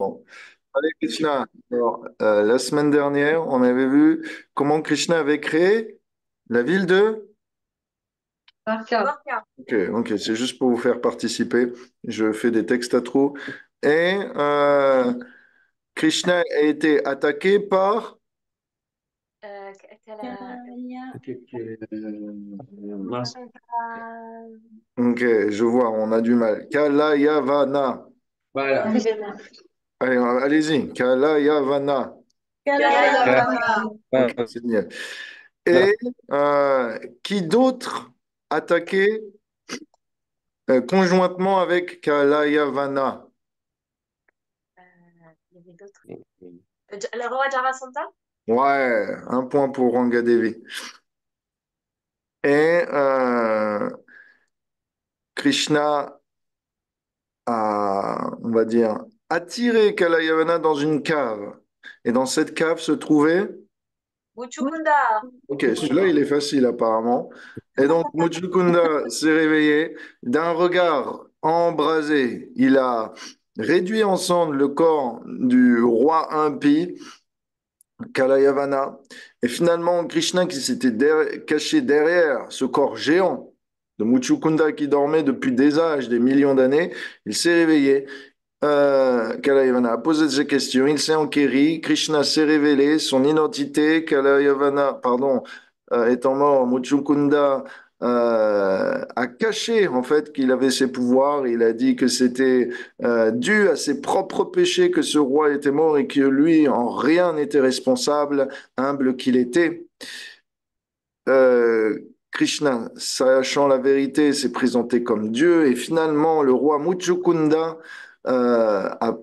Bon. Allez, Krishna. Alors, la semaine dernière, on avait vu comment Krishna avait créé la ville de... Marca. Ok, ok, c'est juste pour vous faire participer. Je fais des textes à trous. Et Krishna a été attaqué par... Mince. Ok, je vois, on a du mal. Kalayavana. Voilà. Allez, allez-y. Kalayavana. Ok, Voilà. c'est bien. Et qui d'autre attaqué conjointement avec Kalayavana? Le roi Jarasandha? Ouais, un point pour Rangadevi. Et Krishna a, on va dire, attiré Kalayavana dans une cave. Et dans cette cave se trouvait... Muchukunda. Ok, celui-là, il est facile apparemment. Et donc, Muchukunda s'est réveillé d'un regard embrasé. Il a réduit en cendres le corps du roi impie, Kalayavana. Et finalement, Krishna, qui s'était caché derrière ce corps géant de Muchukunda qui dormait depuis des âges, des millions d'années, il s'est réveillé. Kalayavana a posé ses questions, il s'est enquéri, Krishna s'est révélé, son identité, Kalayavana, pardon, étant mort, Muchukunda a caché en fait qu'il avait ses pouvoirs, il a dit que c'était dû à ses propres péchés que ce roi était mort et que lui en rien n'était responsable, humble qu'il était. Krishna, sachant la vérité, s'est présenté comme Dieu et finalement le roi Muchukunda a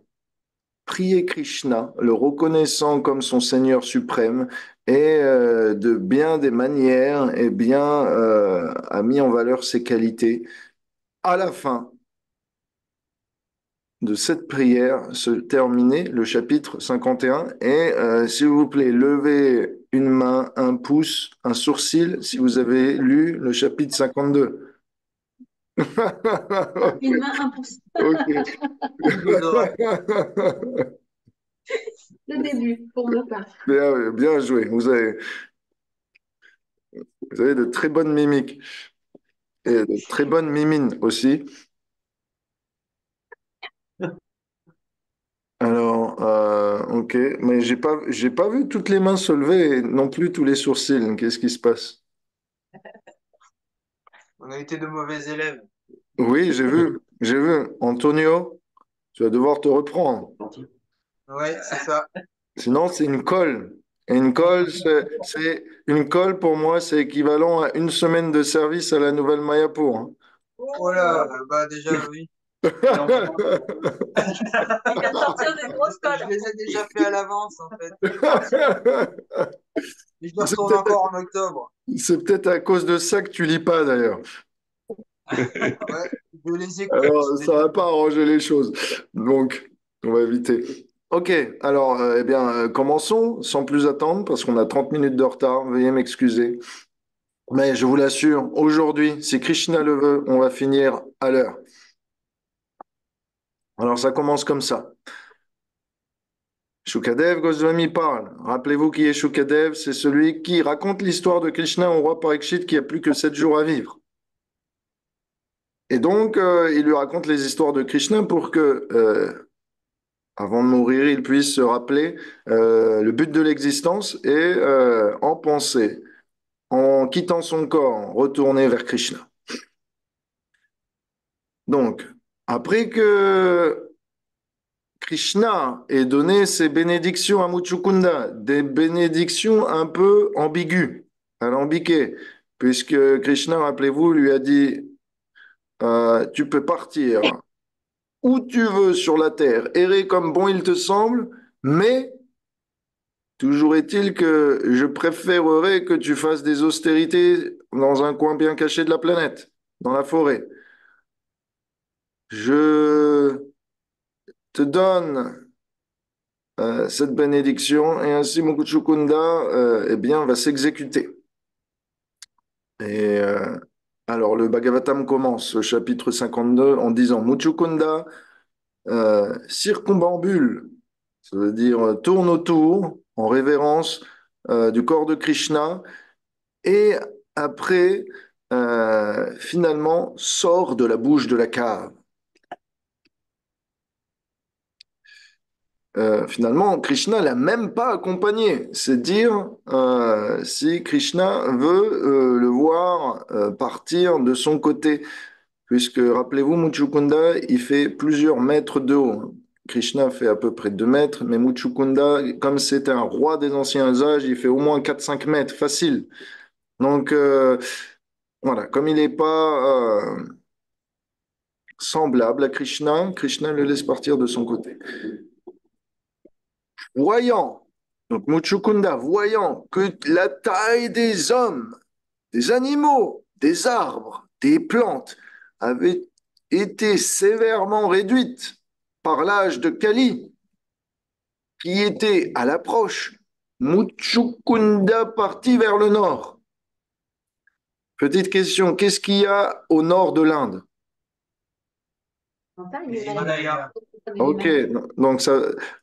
prié Krishna, le reconnaissant comme son Seigneur suprême et de bien des manières et bien a mis en valeur ses qualités. À la fin de cette prière se terminait le chapitre 51 et s'il vous plaît, levez une main, un pouce, un sourcil si vous avez lu le chapitre 52. Une main, un pouce. Ok. Vos oreilles. Le début, pour ma part. Bien, bien joué. Vous avez de très bonnes mimiques et de très bonnes mimines aussi. Alors, ok, mais j'ai pas vu toutes les mains se lever et non plus tous les sourcils. Qu'est-ce qui se passe? On a été de mauvais élèves. Oui, j'ai vu. Antonio, tu vas devoir te reprendre. Ouais, c'est ça. Sinon, c'est une colle. Et une colle, une colle pour moi, c'est équivalent à une semaine de service à la Nouvelle Mayapur, hein. Oh là, bah déjà, oui. Il vient de sortir des grosses Je colles. les ai déjà fait à l'avance, en fait. Et je dois C'est retourner peut-être encore en octobre. c'est peut-être à cause de ça que tu lis pas d'ailleurs. Ouais, je les écoute. Alors, ça va pas arranger les choses. Donc, on va éviter. Ok, alors, eh bien, commençons sans plus attendre parce qu'on a 30 minutes de retard. Veuillez m'excuser. Mais je vous l'assure, aujourd'hui, si Krishna le veut, on va finir à l'heure. Alors, ça commence comme ça. Shukadev Goswami parle. Rappelez-vous qui est Shukadev, c'est celui qui raconte l'histoire de Krishna au roi Parikshit qui a plus que 7 jours à vivre. Et donc, il lui raconte les histoires de Krishna pour que avant de mourir, il puisse se rappeler le but de l'existence et en penser, en quittant son corps, retourner vers Krishna. Donc, après que Krishna ait donné ses bénédictions à Muchukunda, des bénédictions un peu ambiguës, alambiquées, puisque Krishna, rappelez-vous, lui a dit, tu peux partir où tu veux sur la terre, errer comme bon il te semble, mais toujours est-il que je préférerais que tu fasses des austérités dans un coin bien caché de la planète, dans la forêt. Je te donne cette bénédiction et ainsi Mukuchukunda eh bien, va s'exécuter. Et alors le Bhagavatam commence, au chapitre 52, en disant Muchukunda circumbambule, ça veut dire tourne autour en révérence du corps de Krishna et après, finalement, sort de la bouche de la cave. Finalement, Krishna l'a même pas accompagné. C'est dire si Krishna veut le voir partir de son côté. Puisque, rappelez-vous, Muchukunda, il fait plusieurs mètres de haut. Krishna fait à peu près 2 mètres, mais Muchukunda, comme c'est un roi des anciens âges, il fait au moins 4-5 mètres, facile. Donc, voilà, comme il n'est pas semblable à Krishna, Krishna le laisse partir de son côté. Voyant, donc Muchukunda, voyant que la taille des hommes, des animaux, des arbres, des plantes avait été sévèrement réduite par l'âge de Kali, qui était à l'approche, Muchukunda partit vers le nord. Petite question, qu'est-ce qu'il y a au nord de l'Inde? Les Himalayas. Ok, donc,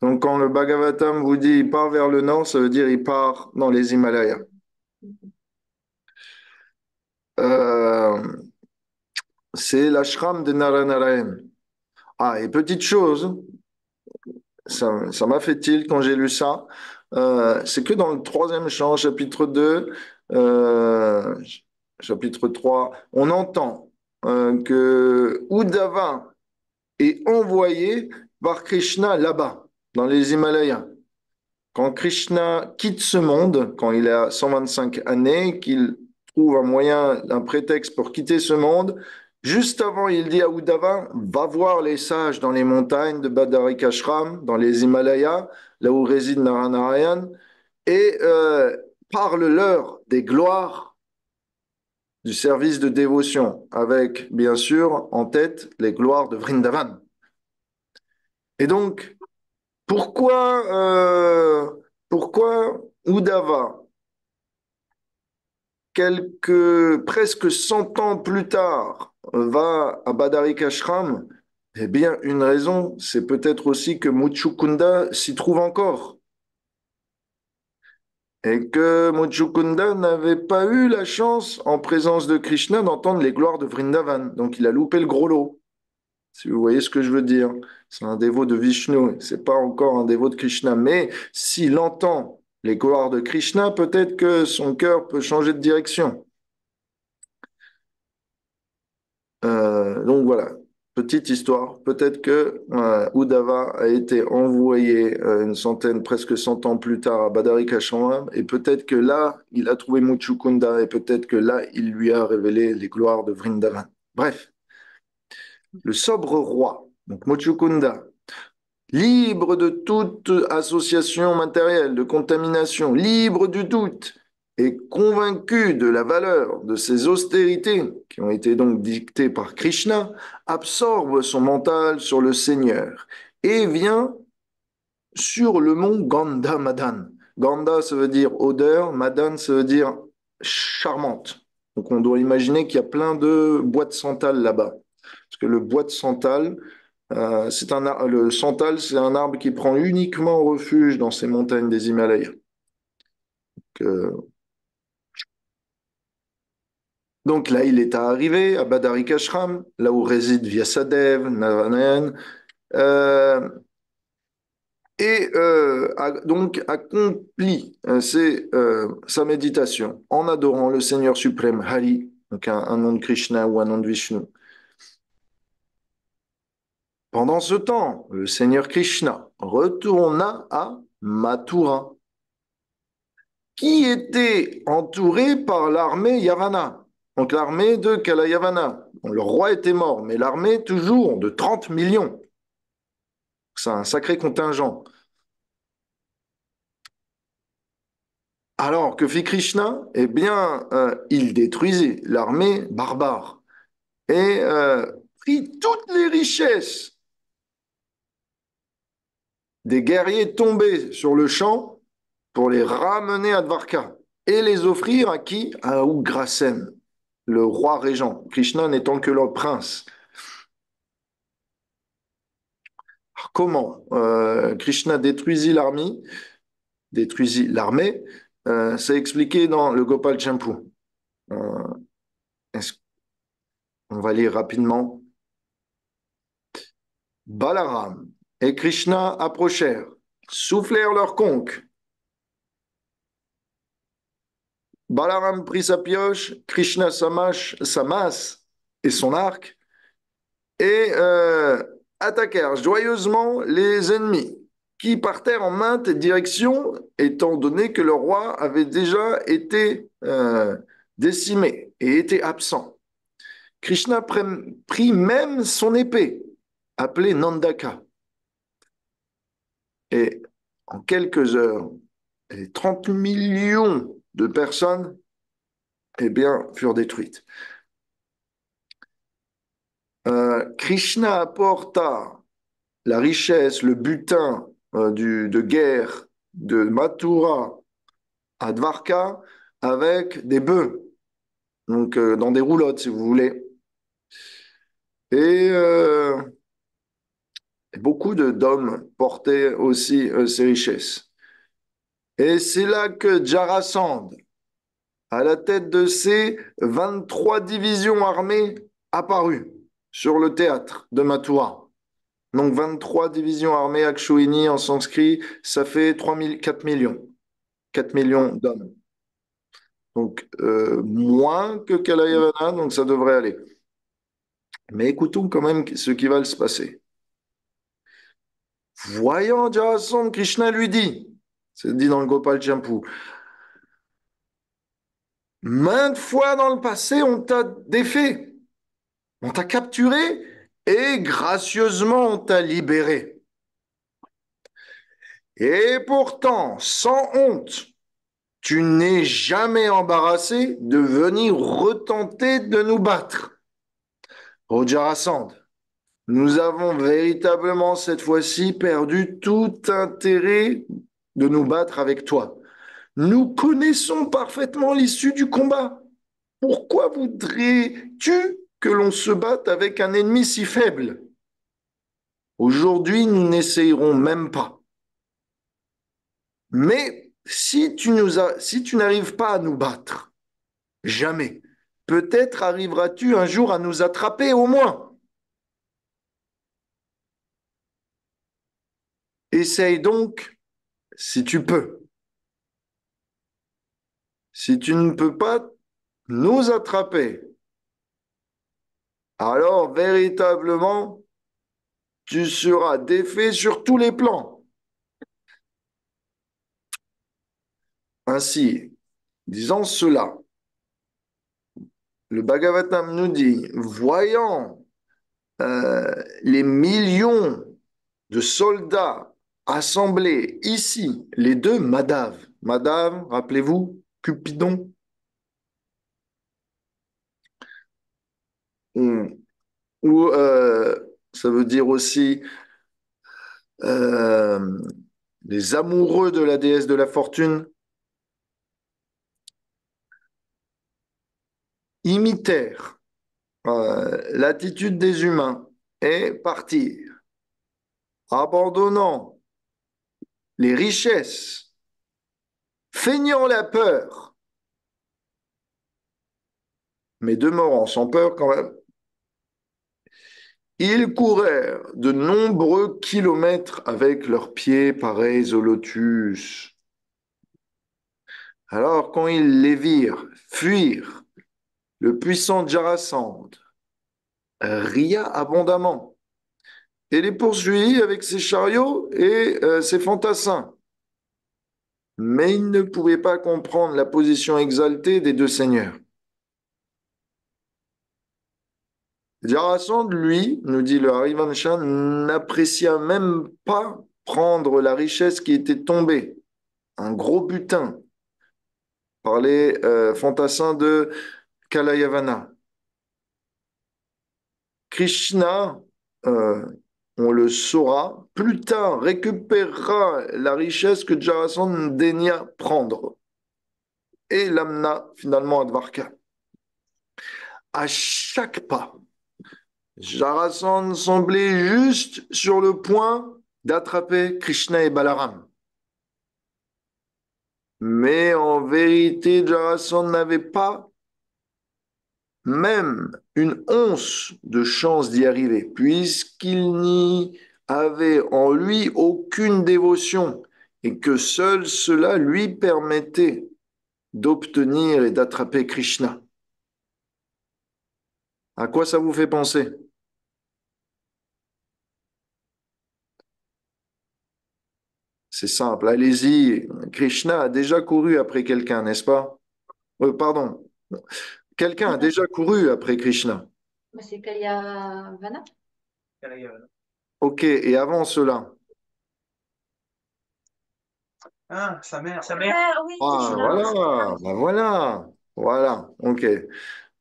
donc quand le Bhagavatam vous dit il part vers le nord, ça veut dire il part dans les Himalayas. Euh, c'est l'ashram de Naranarayan. Ah, et petite chose, ça m'a fait tilt quand j'ai lu ça. C'est que dans le troisième chant, chapitre 2, euh, chapitre 3, on entend que Uddhava est envoyé par Krishna là-bas, dans les Himalayas. Quand Krishna quitte ce monde, quand il a 125 années, qu'il trouve un moyen, un prétexte pour quitter ce monde, juste avant, il dit à Uddhava, va voir les sages dans les montagnes de Badarikashram, dans les Himalayas, là où réside Naranarayan, et parle-leur des gloires du service de dévotion, avec bien sûr en tête les gloires de Vrindavan. Et donc, pourquoi Uddhava, presque 100 ans plus tard, va à Badarikashram? Eh bien, une raison, c'est peut-être aussi que Muchukunda s'y trouve encore. Et que Muchukunda n'avait pas eu la chance, en présence de Krishna, d'entendre les gloires de Vrindavan. Donc, il a loupé le gros lot, si vous voyez ce que je veux dire. C'est un dévot de Vishnu, c'est pas encore un dévot de Krishna. Mais s'il entend les gloires de Krishna, peut-être que son cœur peut changer de direction. Donc voilà, petite histoire. Peut-être que Uddhava a été envoyé une centaine, presque 100 ans plus tard à Badarikashram, et peut-être que là, il a trouvé Muchukunda, et peut-être que là, il lui a révélé les gloires de Vrindavan. Bref, le sobre roi, donc Muchukunda, libre de toute association matérielle, de contamination, libre du doute, et convaincu de la valeur de ces austérités, qui ont été donc dictées par Krishna, absorbe son mental sur le Seigneur et vient sur le mont Ganda Madan. Ganda, ça veut dire odeur, Madan, ça veut dire charmante. Donc on doit imaginer qu'il y a plein de bois de santal là-bas. Parce que le bois de santal, le santal, c'est un arbre qui prend uniquement refuge dans ces montagnes des Himalayas. Donc là, il est arrivé à Badarikashram, là où réside Vyasadev, Naranayan, euh, et a donc accompli sa méditation en adorant le Seigneur suprême Hari, donc un nom de Krishna ou un nom de Vishnu. Pendant ce temps, le Seigneur Krishna retourna à Mathura, qui était entouré par l'armée Yavana, donc l'armée de Kalayavana. Bon, le roi était mort, mais l'armée toujours de 30 millions. C'est un sacré contingent. Alors que fit Krishna? Eh bien, il détruisit l'armée barbare et prit toutes les richesses des guerriers tombés sur le champ pour les ramener à Dvarka et les offrir à qui? À Ugrasen, le roi régent, Krishna n'étant que leur prince. Comment Krishna détruisit l'armée, c'est expliqué dans le Gopal Champu. Euh, est-ce- on va lire rapidement. Balaram et Krishna approchèrent, soufflèrent leur conque. Balaram prit sa pioche, Krishna sa masse et son arc, et attaquèrent joyeusement les ennemis, qui partèrent en maintes directions, étant donné que le roi avait déjà été décimé et était absent. Krishna prit même son épée, appelée Nandaka, et en quelques heures, les 30 millions de personnes eh bien, furent détruites. Krishna apporta la richesse, le butin de guerre de Mathura à Dvarka avec des bœufs, donc dans des roulottes si vous voulez. Et beaucoup d'hommes portaient aussi ces richesses. Et c'est là que Jarasandh, à la tête de ses 23 divisions armées, apparut sur le théâtre de Mathura. Donc 23 divisions armées Akshoini en sanskrit, ça fait 4 millions. 4 millions d'hommes. Donc moins que Kalayavana, donc ça devrait aller. Mais écoutons quand même ce qui va se passer. Voyant Jarasandh, Krishna lui dit, c'est dit dans le Gopal Champu, maintes fois dans le passé, on t'a défait, on t'a capturé et gracieusement on t'a libéré. Et pourtant, sans honte, tu n'es jamais embarrassé de venir retenter de nous battre. Ô Jarasandh, nous avons véritablement cette fois-ci perdu tout intérêt de nous battre avec toi. Nous connaissons parfaitement l'issue du combat. Pourquoi voudrais-tu que l'on se batte avec un ennemi si faible? Aujourd'hui, nous n'essayerons même pas. Mais si tu n'arrives pas à nous battre, jamais, peut-être arriveras-tu un jour à nous attraper au moins. Essaye donc si tu peux. Si tu ne peux pas nous attraper, alors véritablement, tu seras défait sur tous les plans. Ainsi, disant cela, le Bhagavatam nous dit, voyant les millions de soldats assemblés ici, les deux Madhav. Madhav, rappelez-vous, Cupidon, ou, ou ça veut dire aussi euh, les amoureux de la déesse de la fortune, imitèrent l'attitude des humains et partirent, abandonnant les richesses, feignant la peur, mais demeurant sans peur quand même. Ils courèrent de nombreux kilomètres avec leurs pieds pareils au lotus. Alors, quand ils les virent fuir, le puissant Jarasandh ria abondamment et les poursuivit avec ses chariots et ses fantassins. Mais il ne pouvait pas comprendre la position exaltée des deux seigneurs. Jarasandh, lui, nous dit le Harivansha, n'apprécia même pas prendre la richesse qui était tombée, un gros butin, par les fantassins de Kalayavana. Krishna, euh, on le saura, plus tard récupérera la richesse que Jarasandh daigna prendre et l'amena finalement à Dvarka. À chaque pas, Jarasandha semblait juste sur le point d'attraper Krishna et Balaram. Mais en vérité, Jarasandha n'avait pas même une once de chance d'y arriver, puisqu'il n'y avait en lui aucune dévotion et que seul cela lui permettait d'obtenir et d'attraper Krishna. À quoi ça vous fait penser? C'est simple, allez-y. Krishna a déjà couru après quelqu'un, n'est-ce pas? Pardon. Quelqu'un a déjà couru après Krishna. Bah, c'est Kalyavana. Ok, et avant cela? Ah, sa mère. Sa mère. Ah oui, Ah, Krishna. voilà, ben voilà, voilà, ok.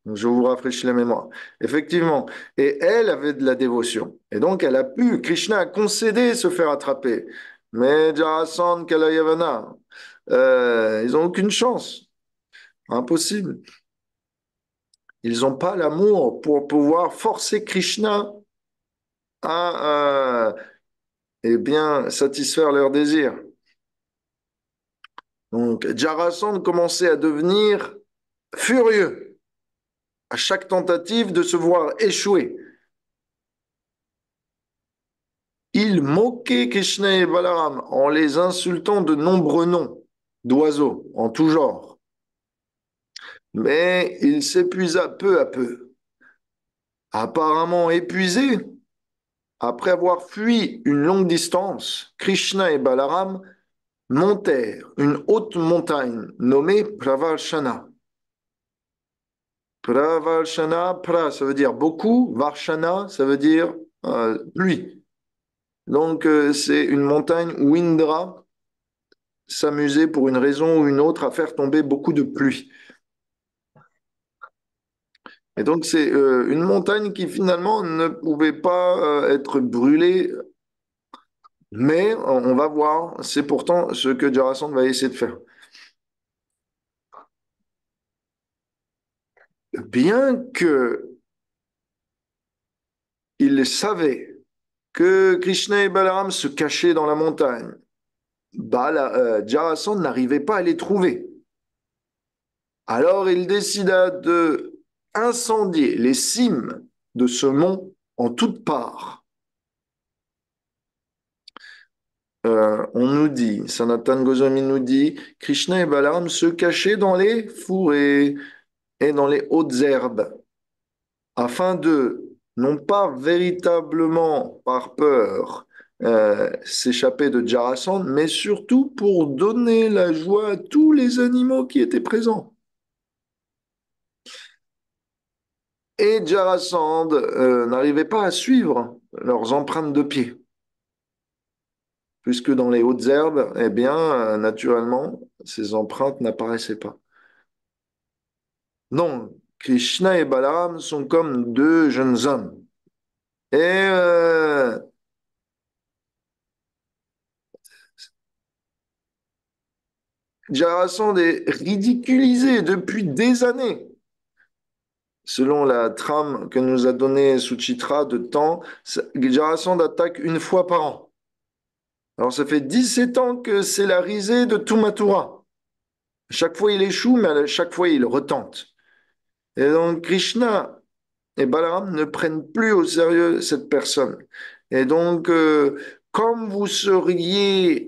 Je vous rafraîchis la mémoire. Effectivement. Et elle avait de la dévotion. Et donc, elle a pu, Krishna a concédé se faire attraper. Mais Jarasandha, Kalayavana, ils n'ont aucune chance. Impossible. Ils n'ont pas l'amour pour pouvoir forcer Krishna à, eh bien, satisfaire leurs désirs. Donc, Jarasandha commençait à devenir furieux à chaque tentative de se voir échouer. Il moquait Krishna et Balaram en les insultant de nombreux noms d'oiseaux en tout genre. Mais il s'épuisa peu à peu. Apparemment épuisé, après avoir fui une longue distance, Krishna et Balaram montèrent une haute montagne nommée Pravalshana. Pravalshana, pra, ça veut dire beaucoup, Varshana, ça veut dire pluie. Donc c'est une montagne où Indra s'amusait pour une raison ou une autre à faire tomber beaucoup de pluie. Et donc c'est une montagne qui finalement ne pouvait pas être brûlée, mais on va voir, c'est pourtant ce que Jarasandha va essayer de faire. Bien que il savait que Krishna et Balaram se cachaient dans la montagne, Jarasandha n'arrivait pas à les trouver. Alors il décida de incendier les cimes de ce mont en toutes parts. On nous dit, Sanatan Goswami nous dit, Krishna et Balaram se cachaient dans les fourrés et dans les hautes herbes, afin de, non pas véritablement par peur, s'échapper de Jarasandha, mais surtout pour donner la joie à tous les animaux qui étaient présents. Et Jarasandha n'arrivait pas à suivre leurs empreintes de pied, puisque dans les hautes herbes, eh bien, naturellement, ces empreintes n'apparaissaient pas. Non, Krishna et Balaram sont comme deux jeunes hommes. Et Jarasandha est ridiculisé depuis des années. Selon la trame que nous a donnée Suchitra de temps, Jarasandha attaque une fois par an. Alors ça fait 17 ans que c'est la risée de tout Mathura. Chaque fois il échoue, mais à chaque fois il retente. Et donc Krishna et Balaram ne prennent plus au sérieux cette personne. Et donc, comme vous seriez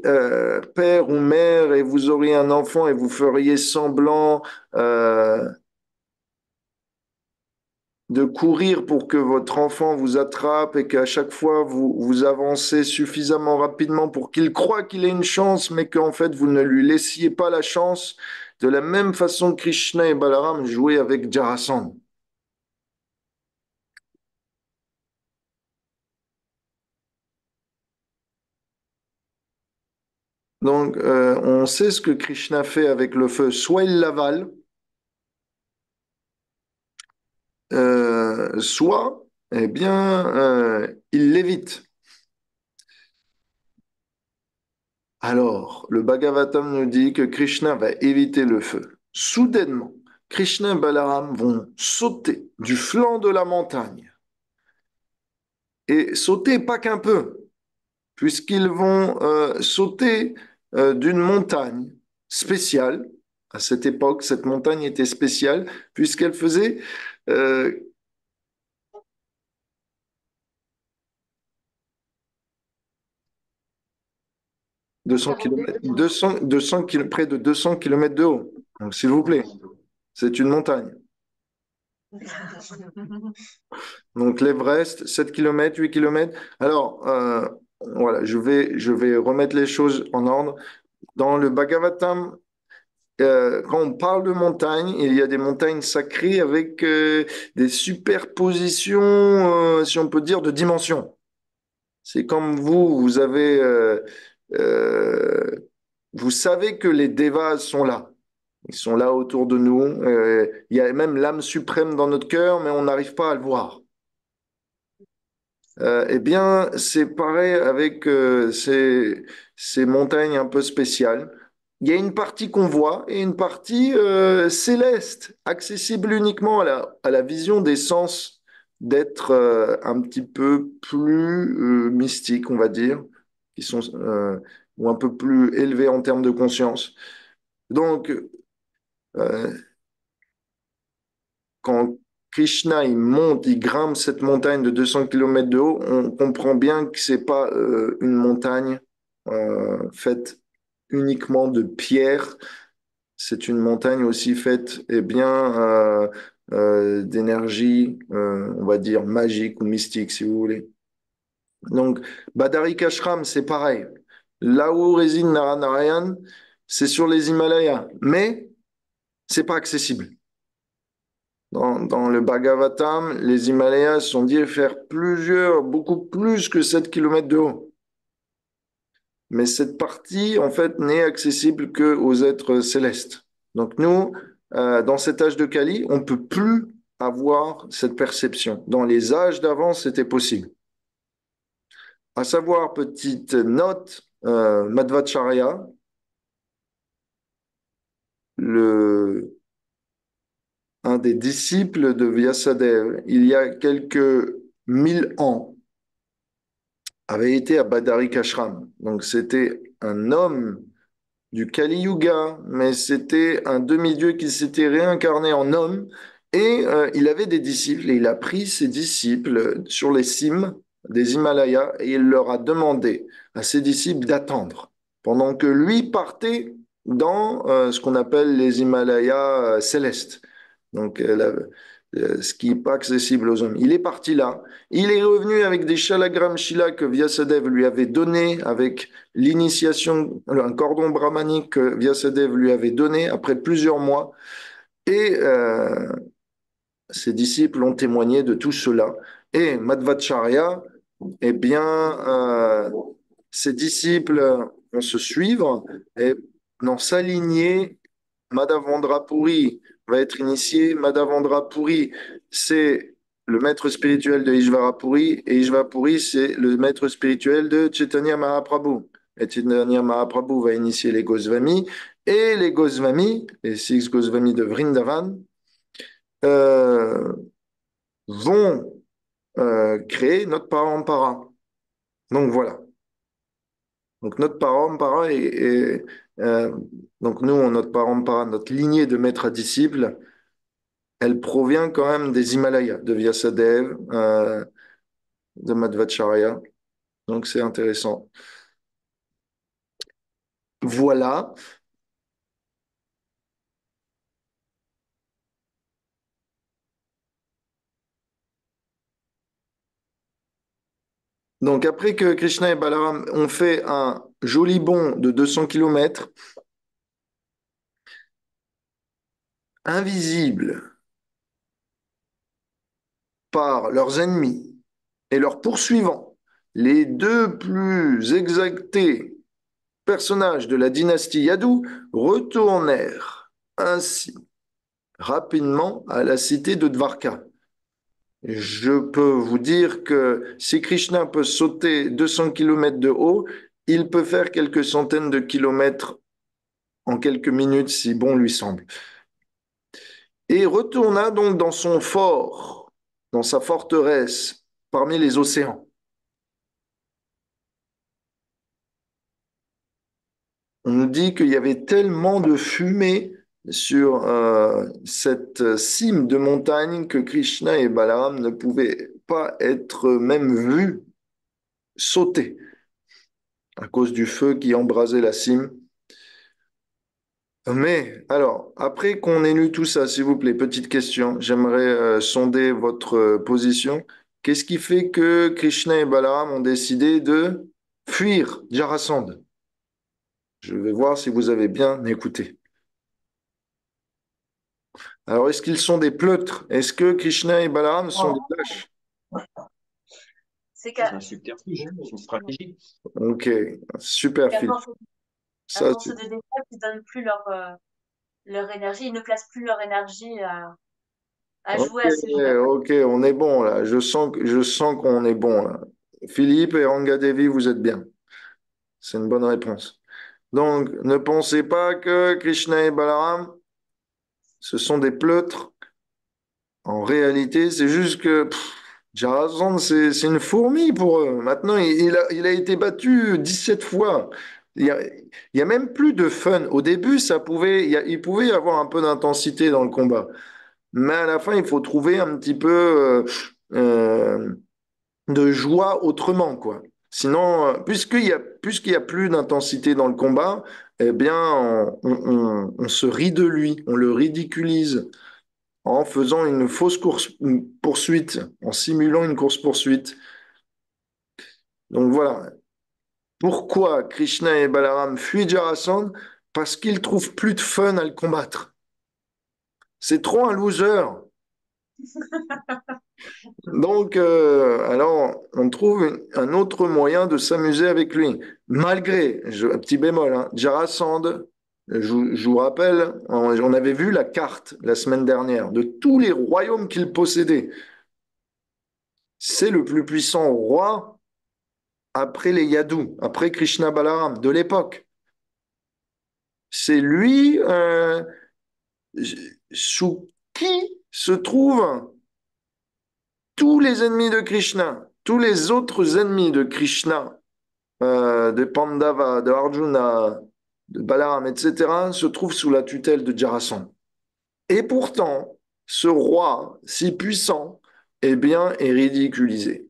père ou mère et vous auriez un enfant et vous feriez semblant de courir pour que votre enfant vous attrape et qu'à chaque fois vous avancez suffisamment rapidement pour qu'il croie qu'il ait une chance, mais qu'en fait vous ne lui laissiez pas la chance, de la même façon que Krishna et Balaram jouaient avec Jarasandha. Donc, on sait ce que Krishna fait avec le feu. Soit il l'avale, soit, eh bien, il l'évite. Alors, le Bhagavatam nous dit que Krishna va éviter le feu. Soudainement, Krishna et Balaram vont sauter du flanc de la montagne. et sauter pas qu'un peu, puisqu'ils vont sauter d'une montagne spéciale. À cette époque, cette montagne était spéciale, puisqu'elle faisait euh, 200 42. km, 200 près de 200 kilomètres de haut. Donc, s'il vous plaît, c'est une montagne. Donc, l'Everest, 7 kilomètres, 8 kilomètres. Alors, voilà, je vais remettre les choses en ordre. Dans le Bhagavatam, quand on parle de montagnes, il y a des montagnes sacrées avec des superpositions, si on peut dire, de dimensions. C'est comme vous, euh, vous savez que les devas sont là. Ils sont là autour de nous. Il y a même l'âme suprême dans notre cœur, mais on n'arrive pas à le voir. Eh bien, c'est pareil avec ces montagnes un peu spéciales. Il y a une partie qu'on voit et une partie céleste, accessible uniquement à la vision des sens, d'être un petit peu plus mystiques, on va dire, qui sont ou un peu plus élevés en termes de conscience. Donc, euh, quand Krishna il monte, il grimpe cette montagne de 200 kilomètres de haut, on comprend bien que c'est pas une montagne faite uniquement de pierre, c'est une montagne aussi faite eh bien d'énergie, on va dire magique ou mystique si vous voulez. Donc Badarikashram c'est pareil. Là où réside Naranarayan, c'est sur les Himalayas, mais c'est pas accessible. Dans le Bhagavatam, les Himalayas sont dits faire beaucoup plus que 7 kilomètres de haut. Mais cette partie, en fait, n'est accessible que aux êtres célestes. Donc nous, dans cet âge de Kali, on ne peut plus avoir cette perception. Dans les âges d'avant, c'était possible. À savoir, petite note, Madhvacharya, le, un des disciples de Vyasadeva, il y a quelques 1000 ans, avait été à Badarikashram. Donc c'était un homme du Kali Yuga, mais c'était un demi-dieu qui s'était réincarné en homme et il avait des disciples et il a pris ses disciples sur les cimes des Himalayas et il leur a demandé à ses disciples d'attendre pendant que lui partait dans ce qu'on appelle les Himalayas célestes. Donc ce qui n'est pas accessible aux hommes. Il est parti là. Il est revenu avec des shalagram shila que Vyasadeva lui avait donné avec l'initiation, un cordon brahmanique que Vyasadeva lui avait donné après plusieurs mois. Et ses disciples ont témoigné de tout cela. Et Madhvacharya, eh bien, ses disciples vont se suivre et dans sa lignée, Madhavendra Puri va être initié. Madhavendra Puri, c'est le maître spirituel de Ishvara Puri et Ishvara Puri, c'est le maître spirituel de Chaitanya Mahaprabhu. Et Chaitanya Mahaprabhu va initier les Goswami et les Goswami, les six Goswami de Vrindavan, euh, vont créer notre parampara. Donc voilà. Donc notre parampara donc nous, notre parampara, notre lignée de maîtres à disciples, elle provient quand même des Himalayas, de Vyasadeva, de Madhvacharya. Donc c'est intéressant. Voilà. Donc après que Krishna et Balaram ont fait un joli bond de 200 kilomètres, invisibles par leurs ennemis et leurs poursuivants, les deux plus exaltés personnages de la dynastie Yadu retournèrent ainsi rapidement à la cité de Dvarka. Je peux vous dire que si Krishna peut sauter 200 kilomètres de haut, il peut faire quelques centaines de kilomètres en quelques minutes si bon lui semble. Et retourna donc dans son fort, dans sa forteresse, parmi les océans. on nous dit qu'il y avait tellement de fumée sur cette cime de montagne que Krishna et Balaram ne pouvaient pas être même vus sauter à cause du feu qui embrasait la cime. Mais alors, après qu'on ait lu tout ça, s'il vous plaît, petite question, j'aimerais sonder votre position. Qu'est-ce qui fait que Krishna et Balaram ont décidé de fuir Jarasandh? Je vais voir si vous avez bien écouté. Alors, est-ce qu'ils sont des pleutres? Est-ce que Krishna et Balaram sont des Non, lâches? c'est C'est qu'à un subterfuge, c'est une stratégie. Ok, super qu'à film. à Ça, force de défaite, ils donnent plus leur énergie, ils ne placent plus leur énergie à ok, jouer à ce jeu. ok, on est bon là. Je sens qu'on est bon là. Philippe et Rangadevi, vous êtes bien. C'est une bonne réponse. Donc, ne pensez pas que Krishna et Balaram, ce sont des pleutres. En réalité, c'est juste que Jarasandh, c'est une fourmi pour eux. Maintenant, il a été battu 17 fois. Il y a même plus de fun. Au début, il pouvait y avoir un peu d'intensité dans le combat. Mais à la fin, il faut trouver un petit peu euh, de joie autrement, quoi. Sinon, puisqu'il y a plus d'intensité dans le combat, eh bien, on se rit de lui, on le ridiculise en faisant une fausse poursuite, en simulant une course-poursuite. Donc voilà. Pourquoi Krishna et Balaram fuient Jarasandh? Parce qu'ils trouvent plus de fun à le combattre. C'est trop un loser. Donc, alors, on trouve un autre moyen de s'amuser avec lui. Malgré, un petit bémol, hein, Jarasandh, je vous rappelle, on avait vu la carte la semaine dernière de tous les royaumes qu'il possédait. C'est le plus puissant roi après les Yadus, après Krishna Balaram de l'époque. C'est lui sous qui se trouvent tous les ennemis de Krishna, tous les autres ennemis de Krishna, de Pandava, de Arjuna, de Balaram, etc., se trouvent sous la tutelle de Jarasandh. Et pourtant, ce roi si puissant, eh bien, est ridiculisé.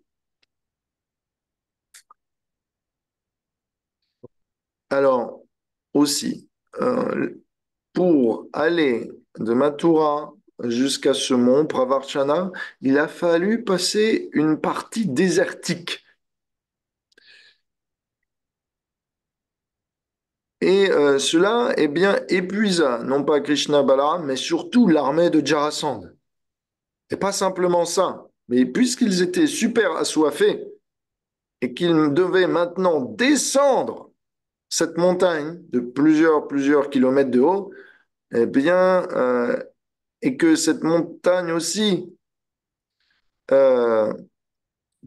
Alors, aussi, euh, pour aller de Mathura jusqu'à ce mont Pravarchana, il a fallu passer une partie désertique. Et cela, eh bien, épuisa non pas Krishna Balaram, mais surtout l'armée de Jarasandh. Et pas simplement ça, mais puisqu'ils étaient super assoiffés et qu'ils devaient maintenant descendre cette montagne de plusieurs kilomètres de haut, eh bien, et que cette montagne aussi, euh,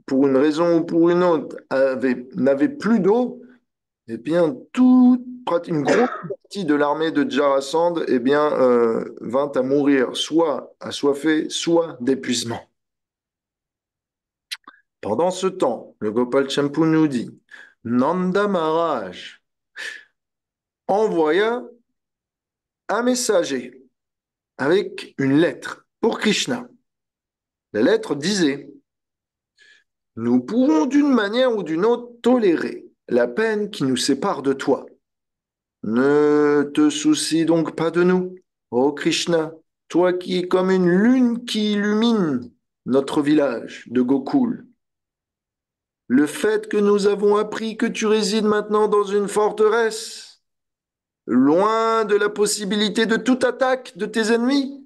pour une raison ou pour une autre, n'avait plus d'eau, eh bien, une grosse partie de l'armée de Jarasandh, eh bien, vint à mourir, soit assoiffée, soit d'épuisement. Pendant ce temps, le Gopal Champu nous dit, Nanda Maharaj envoya un messager avec une lettre pour Krishna. La lettre disait, nous pouvons d'une manière ou d'une autre tolérer la peine qui nous sépare de toi. Ne te soucie donc pas de nous, ô Krishna, toi qui es comme une lune qui illumine notre village de Gokul. Le fait que nous avons appris que tu résides maintenant dans une forteresse, loin de la possibilité de toute attaque de tes ennemis,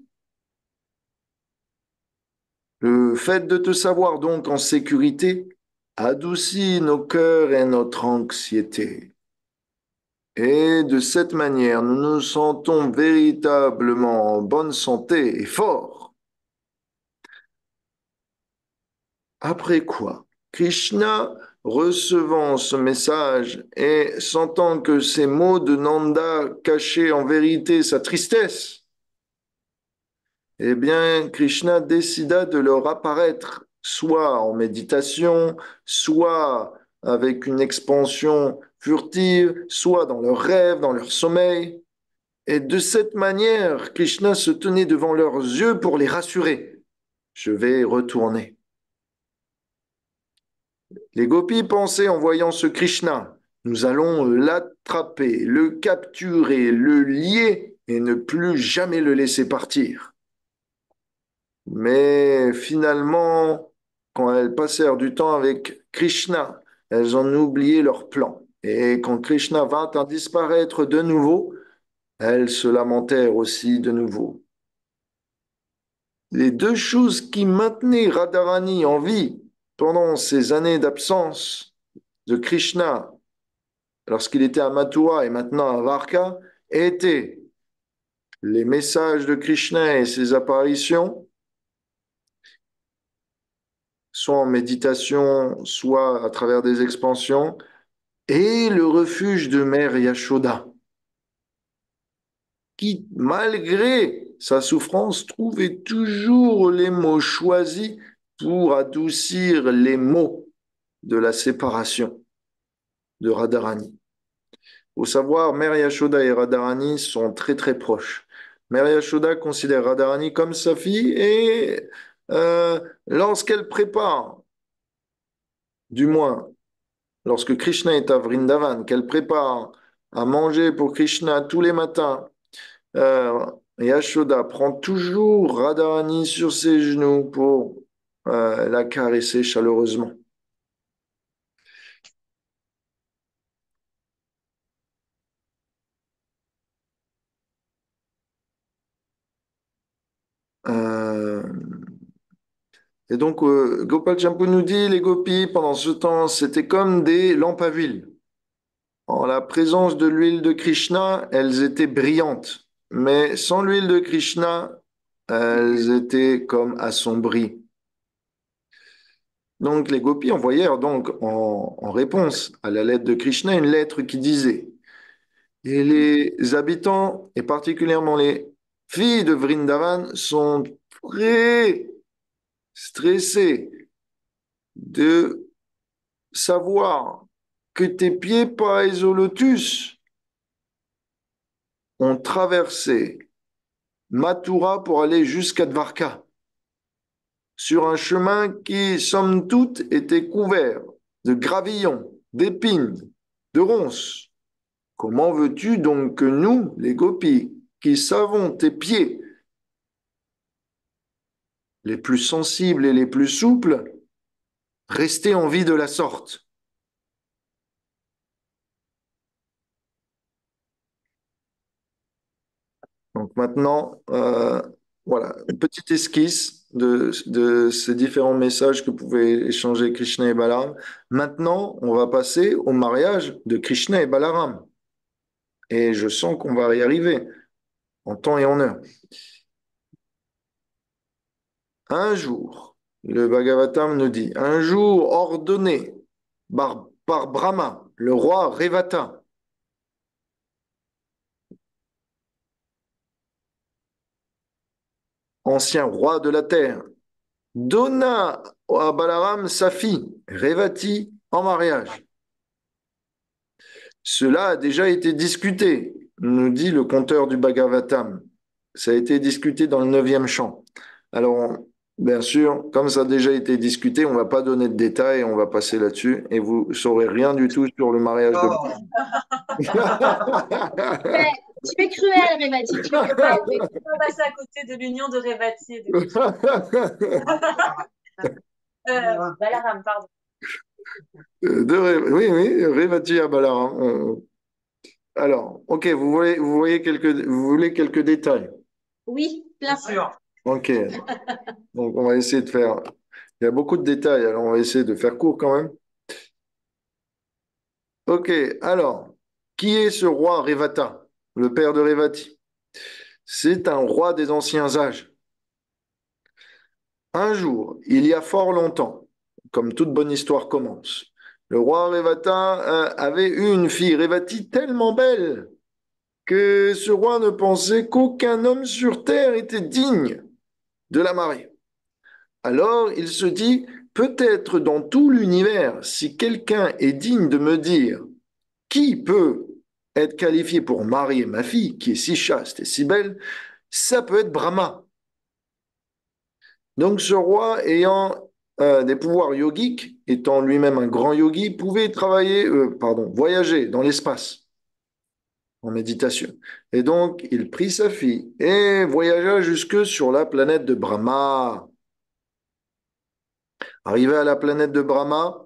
le fait de te savoir donc en sécurité adoucit nos cœurs et notre anxiété. Et de cette manière, nous nous sentons véritablement en bonne santé et forts. Après quoi, Krishna, recevant ce message et sentant que ces mots de Nanda cachaient en vérité sa tristesse, eh bien, Krishna décida de leur apparaître, soit en méditation, soit avec une expansion furtive, soit dans leurs rêves, dans leur sommeil. Et de cette manière, Krishna se tenait devant leurs yeux pour les rassurer. Je vais retourner. Les gopis pensaient en voyant ce Krishna, nous allons l'attraper, le capturer, le lier et ne plus jamais le laisser partir. Mais finalement, quand elles passèrent du temps avec Krishna, elles en oubliaient leur plan. Et quand Krishna vint à disparaître de nouveau, elles se lamentèrent aussi de nouveau. Les deux choses qui maintenaient Radharani en vie pendant ces années d'absence de Krishna, lorsqu'il était à Mathura et maintenant à Varka, étaient les messages de Krishna et ses apparitions, soit en méditation, soit à travers des expansions, et le refuge de Mère Yashoda, qui, malgré sa souffrance, trouvait toujours les mots choisis pour adoucir les mots de la séparation de Radharani. Il faut savoir, Mère Yashoda et Radharani sont très très proches. Mère Yashoda considère Radharani comme sa fille et lorsqu'elle prépare, du moins lorsque Krishna est à Vrindavan, qu'elle prépare à manger pour Krishna tous les matins, euh, Yashoda prend toujours Radharani sur ses genoux pour la caresser chaleureusement. Euh, Et donc, Gopal Champu nous dit, les gopis, pendant ce temps, c'était comme des lampes à huile. En la présence de l'huile de Krishna, elles étaient brillantes. Mais sans l'huile de Krishna, elles étaient comme assombries. Donc, les gopis envoyèrent donc en réponse à la lettre de Krishna une lettre qui disait, et les habitants, et particulièrement les filles de Vrindavan, sont très stressés de savoir que tes pieds pareils au lotus ont traversé Mathura pour aller jusqu'à Dvarka, sur un chemin qui, somme toute, était couvert de gravillons, d'épines, de ronces. Comment veux-tu donc que nous, les gopis, qui savons tes pieds les plus sensibles et les plus souples, rester en vie de la sorte? Donc maintenant, voilà, une petite esquisse de ces différents messages que pouvaient échanger Krishna et Balaram. Maintenant, on va passer au mariage de Krishna et Balaram. Et je sens qu'on va y arriver en temps et en heure. Un jour, le Bhagavatam nous dit, un jour ordonné par Brahma, le roi Revata, ancien roi de la terre, donna à Balaram sa fille, Revati, en mariage. Cela a déjà été discuté, nous dit le conteur du Bhagavatam. Ça a été discuté dans le 9e chant. Alors, bien sûr, comme ça a déjà été discuté, on ne va pas donner de détails, on va passer là-dessus, et vous ne saurez rien du tout sur le mariage de... Mais tu es cruel, Révati, tu es cruel. On va passer à côté de l'union de Révati et de Balaram, pardon. Oui, oui, Revati à Balaram. Alors, ok, vous voulez quelques détails. Oui, plein sûr. Ok, donc on va essayer de faire. Il y a beaucoup de détails, alors on va essayer de faire court quand même. Ok, alors, qui est ce roi Revata, le père de Revati? C'est un roi des anciens âges. Un jour, il y a fort longtemps, comme toute bonne histoire commence, le roi Revata avait eu une fille, Revati, tellement belle que ce roi ne pensait qu'aucun homme sur terre était digne de la marier. Alors il se dit, peut-être dans tout l'univers, si quelqu'un est digne de me dire qui peut être qualifié pour marier ma fille, qui est si chaste et si belle, ça peut être Brahma. Donc ce roi ayant des pouvoirs yogiques, étant lui-même un grand yogi, pouvait voyager dans l'espace en méditation. Et donc il prit sa fille et voyagea jusque sur la planète de Brahma. Arrivé à la planète de Brahma,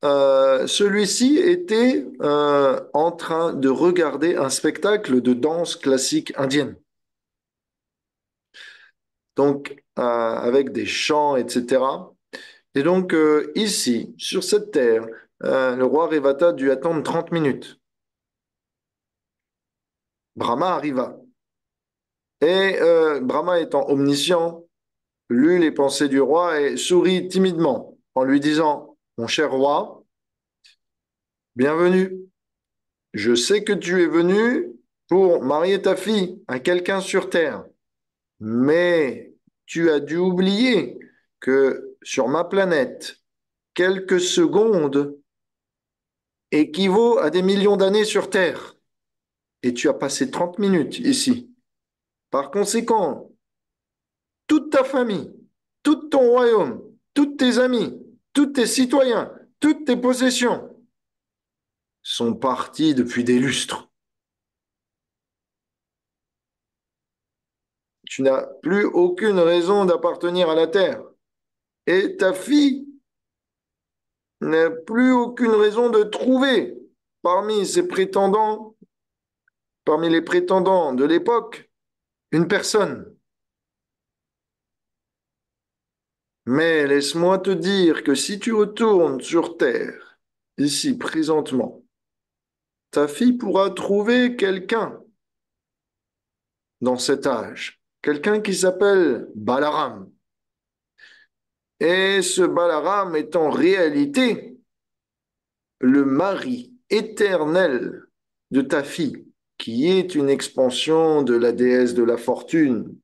celui-ci était en train de regarder un spectacle de danse classique indienne. Donc, avec des chants, etc. Et donc, ici, sur cette terre, le roi Revata dut attendre 30 minutes. Brahma arriva. Et Brahma étant omniscient, lut les pensées du roi et sourit timidement en lui disant, mon cher roi, bienvenue. Je sais que tu es venu pour marier ta fille à quelqu'un sur terre, mais tu as dû oublier que sur ma planète, quelques secondes équivaut à des millions d'années sur Terre. Et tu as passé 30 minutes ici. Par conséquent, toute ta famille, tout ton royaume, tous tes amis, tous tes citoyens, toutes tes possessions sont partis depuis des lustres. Tu n'as plus aucune raison d'appartenir à la terre. Et ta fille n'a plus aucune raison de trouver parmi ses prétendants, parmi les prétendants de l'époque, une personne. Mais laisse-moi te dire que si tu retournes sur Terre, ici présentement, ta fille pourra trouver quelqu'un dans cet âge, quelqu'un qui s'appelle Balaram. Et ce Balaram est en réalité le mari éternel de ta fille, qui est une expansion de la déesse de la fortune.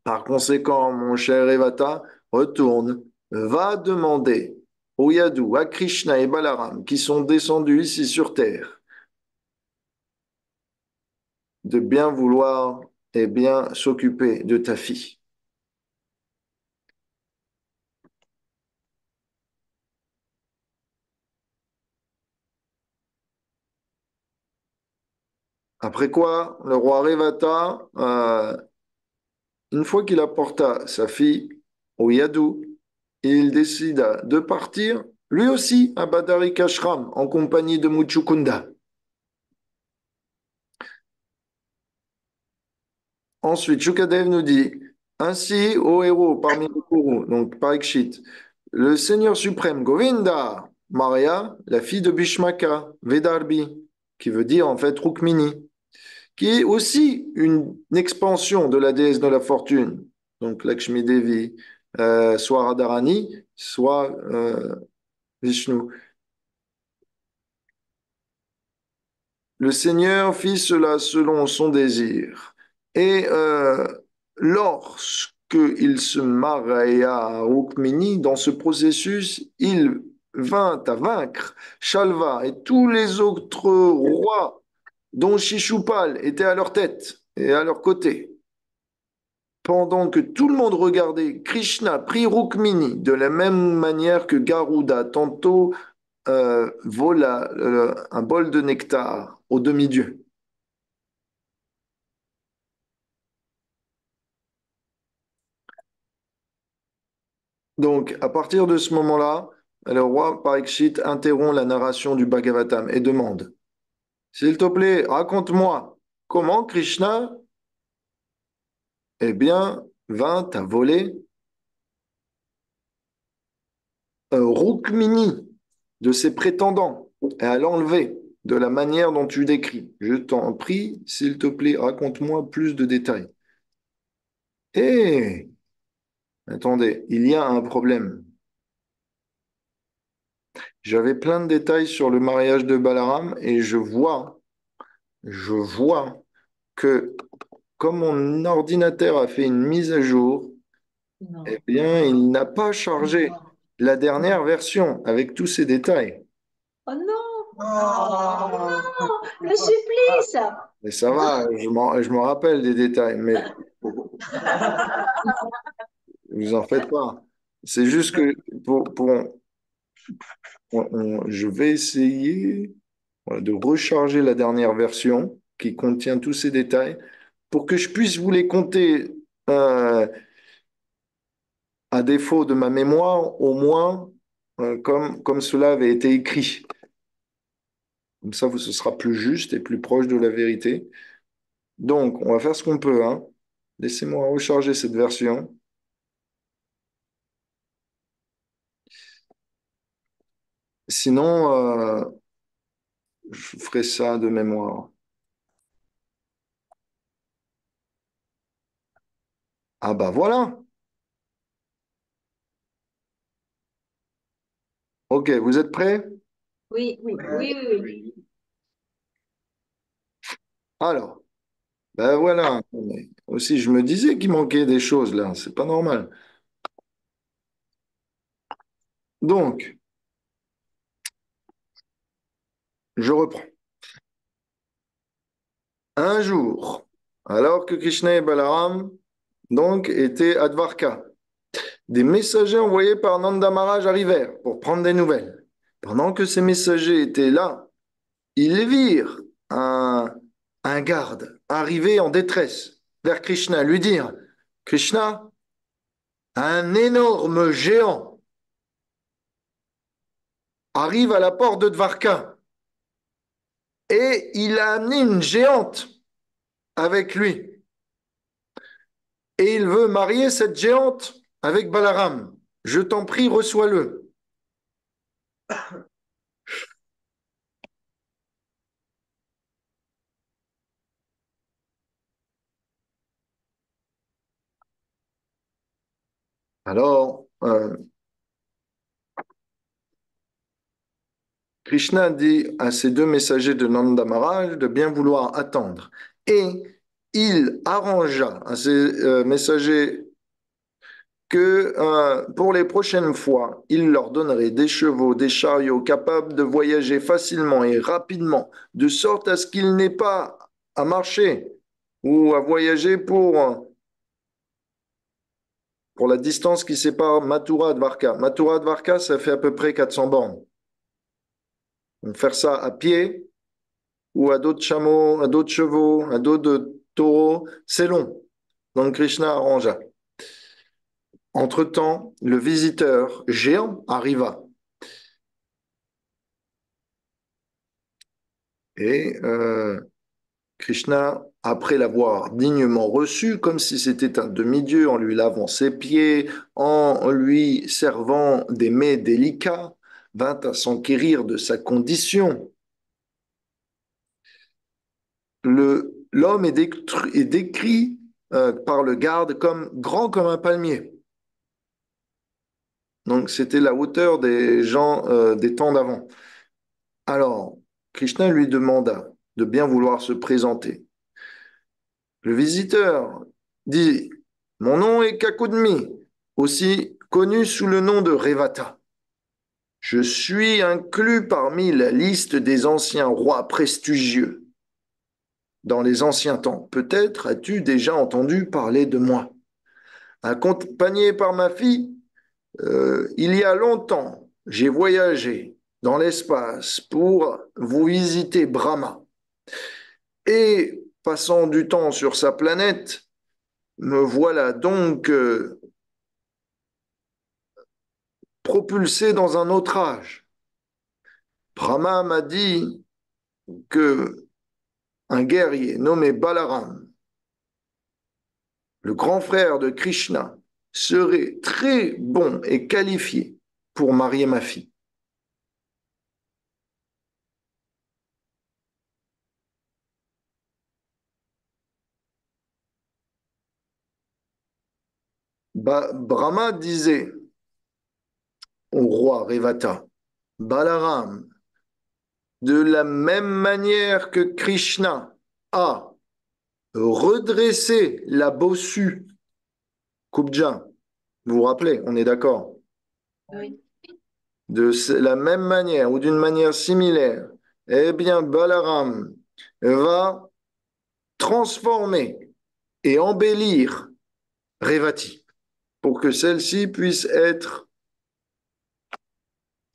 Par conséquent, mon cher Evata, retourne, va demander au Yadu, à Krishna et Balaram, qui sont descendus ici sur Terre, de bien vouloir et bien s'occuper de ta fille. Après quoi, le roi Revata, une fois qu'il apporta sa fille au Yadu, il décida de partir, lui aussi, à Badarikashram, en compagnie de Muchukunda. Ensuite, Shukadev nous dit, ainsi, ô héros parmi les Kurus, donc Parikshit, le Seigneur suprême Govinda, Maria, la fille de Bhishmaka, Vedarbi, qui veut dire en fait Rukmini, qui est aussi une expansion de la déesse de la fortune, donc Lakshmi Devi, soit Radharani, soit Vishnu. Le Seigneur fit cela selon son désir. Et lorsqu'il se maria à Rukmini, dans ce processus, il vint à vaincre Shalva et tous les autres rois dont Shishupal était à leur tête et à leur côté. Pendant que tout le monde regardait, Krishna prit Rukmini de la même manière que Garuda tantôt vola un bol de nectar aux demi-dieux. Donc, à partir de ce moment-là, le roi Parikshit interrompt la narration du Bhagavatam et demande, s'il te plaît, raconte-moi comment Krishna, eh bien, vint à voler Rukmini de ses prétendants et à l'enlever de la manière dont tu décris. Je t'en prie, s'il te plaît, raconte-moi plus de détails. Eh, attendez, il y a un problème. J'avais plein de détails sur le mariage de Balaram et je vois que comme mon ordinateur a fait une mise à jour, Non. Eh bien, il n'a pas chargé la dernière version avec tous ces détails. Oh non, Oh. non, le supplice. Mais ça va, je me rappelle des détails, mais vous en faites pas. C'est juste que je vais essayer voilà, de recharger la dernière version qui contient tous ces détails pour que je puisse vous les compter à défaut de ma mémoire, au moins comme cela avait été écrit. Comme ça, ce sera plus juste et plus proche de la vérité. Donc, on va faire ce qu'on peut, hein. Laissez-moi recharger cette version. Sinon, je ferai ça de mémoire. Ah bah voilà. Ok, vous êtes prêts? Oui, oui, oui, oui, oui. Alors, ben voilà. Mais aussi, je me disais qu'il manquait des choses là. C'est pas normal. Donc, je reprends. Un jour, alors que Krishna et Balaram donc étaient à Dvarka, des messagers envoyés par Nanda Maharaj arrivèrent pour prendre des nouvelles. Pendant que ces messagers étaient là, ils virent un garde arriver en détresse vers Krishna, lui dire, Krishna, un énorme géant arrive à la porte de Dvarka et il a amené une géante avec lui. Et il veut marier cette géante avec Balaram. Je t'en prie, reçois-le. Alors, Krishna dit à ces deux messagers de Nanda Maharaj de bien vouloir attendre. Et il arrangea à ces messagers que pour les prochaines fois, il leur donnerait des chevaux, des chariots capables de voyager facilement et rapidement, de sorte à ce qu'ils n'aient pas à marcher ou à voyager pour la distance qui sépare Mathura de Dvarka. Mathura de Dvarka, ça fait à peu près 400 bornes. Donc faire ça à pied ou à dos de chameau, à dos de chevaux, à dos de taureau, c'est long. Donc Krishna arrangea. Entre-temps, le visiteur géant arriva. Et Krishna, après l'avoir dignement reçu, comme si c'était un demi-dieu, en lui lavant ses pieds, en lui servant des mets délicats, vint à s'enquérir de sa condition. L'homme est décrit par le garde comme grand comme un palmier. Donc c'était la hauteur des gens des temps d'avant. Alors, Krishna lui demanda de bien vouloir se présenter. Le visiteur dit, mon nom est Kakudmi, aussi connu sous le nom de Revata. Je suis inclus parmi la liste des anciens rois prestigieux. Dans les anciens temps, peut-être as-tu déjà entendu parler de moi. Accompagné par ma fille, il y a longtemps, j'ai voyagé dans l'espace pour vous visiter Brahma. Et passant du temps sur sa planète, me voilà donc propulsé dans un autre âge. Brahma m'a dit que un guerrier nommé Balaram, le grand frère de Krishna, serait très bon et qualifié pour marier ma fille. Brahma disait au roi Revata, Balaram, de la même manière que Krishna a redressé la bossue Kubja Vous vous rappelez, on est d'accord. Oui. La même manière ou d'une manière similaire, eh bien, Balaram va transformer et embellir Revati pour que celle-ci puisse être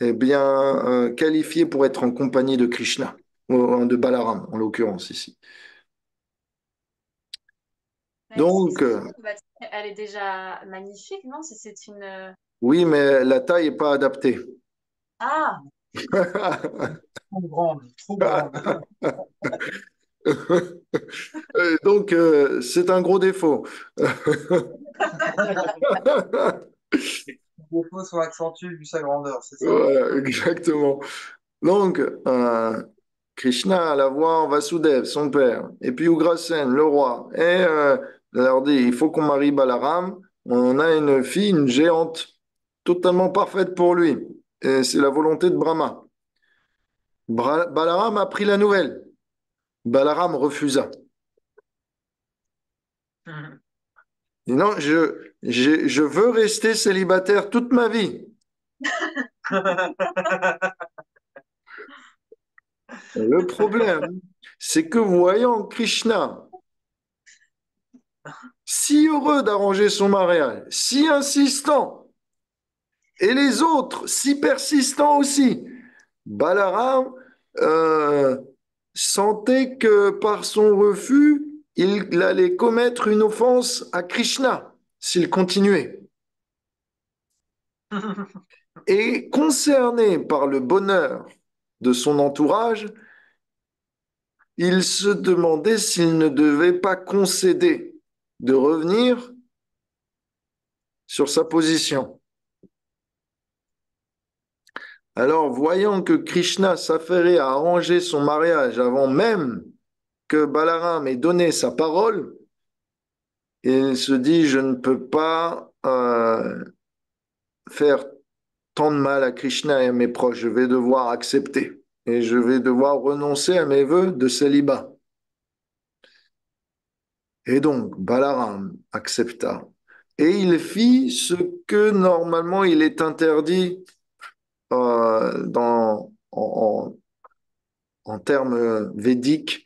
eh bien, qualifiée pour être en compagnie de Krishna, ou de Balaram en l'occurrence ici. Mais Donc, elle est déjà magnifique, non? Si c'est une. oui, mais la taille n'est pas adaptée. Ah! Trop grande, trop grande. Donc, c'est un gros défaut. Les défauts sont accentués vu sa grandeur, c'est ça? Voilà, exactement. Donc, Krishna alla voir Vasudev, son père, et puis Ugrasen, le roi, et leur dit, il faut qu'on marie Balaram. On a une fille, une géante, totalement parfaite pour lui. Et c'est la volonté de Brahma. Balaram a pris la nouvelle. Balaram refusa. Il dit, non, je veux rester célibataire toute ma vie. Le problème, c'est que voyant Krishna si heureux d'arranger son mariage, si insistant, et les autres si persistants aussi, Balaram euh, sentait que par son refus, il allait commettre une offense à Krishna s'il continuait. Et concerné par le bonheur de son entourage, il se demandait s'il ne devait pas concéder de revenir sur sa position. Alors, voyant que Krishna s'affairait à arranger son mariage avant même que Balaram ait donné sa parole, il se dit, je ne peux pas faire tant de mal à Krishna et à mes proches, je vais devoir accepter et je vais devoir renoncer à mes vœux de célibat. Et donc, Balaram accepta. Et il fit ce que normalement il est interdit en termes védiques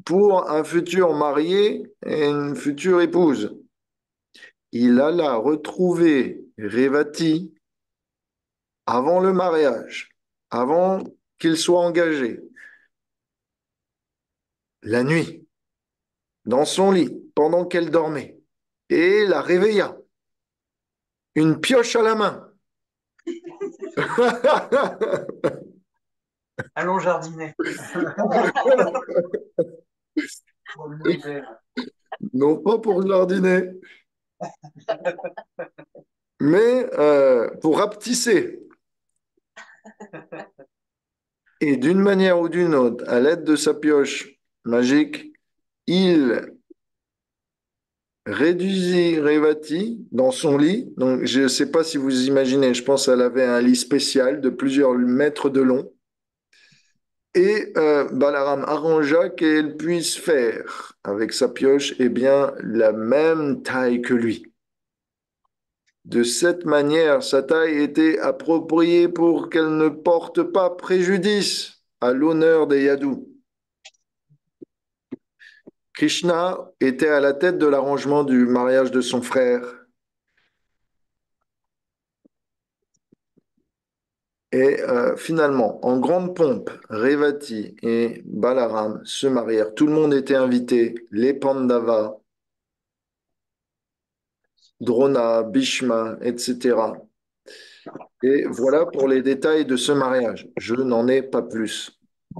pour un futur marié et une future épouse. Il alla retrouver Revati avant le mariage, avant qu'il soit engagé, la nuit, dans son lit, pendant qu'elle dormait, et la réveilla, une pioche à la main. Allons jardiner. Non pas pour jardiner, mais pour rapetisser. Et d'une manière ou d'une autre, à l'aide de sa pioche magique, il réduisit Revati dans son lit. Donc, je ne sais pas si vous imaginez, je pense qu'elle avait un lit spécial de plusieurs mètres de long. Et Balaram arrangea qu'elle puisse faire avec sa pioche eh bien, la même taille que lui. De cette manière, sa taille était appropriée pour qu'elle ne porte pas préjudice à l'honneur des Yadus. Krishna était à la tête de l'arrangement du mariage de son frère. Et finalement, en grande pompe, Revati et Balaram se marièrent. Tout le monde était invité, les Pandavas, Drona, Bhishma, etc. Et voilà pour les détails de ce mariage. Je n'en ai pas plus.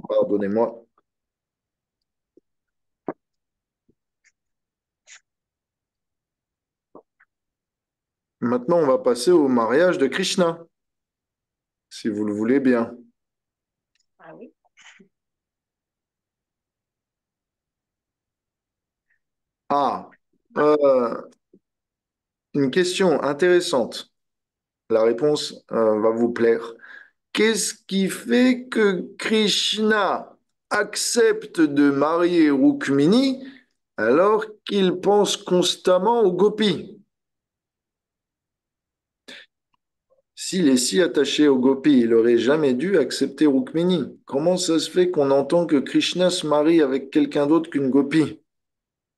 Pardonnez-moi. Maintenant, on va passer au mariage de Krishna, si vous le voulez bien. Ah oui. Ah, euh, une question intéressante. La réponse va vous plaire. Qu'est-ce qui fait que Krishna accepte de marier Rukmini alors qu'il pense constamment aux gopis? s'il est si attaché aux gopis, il aurait jamais dû accepter Rukmini. Comment ça se fait qu'on entend que Krishna se marie avec quelqu'un d'autre qu'une gopi?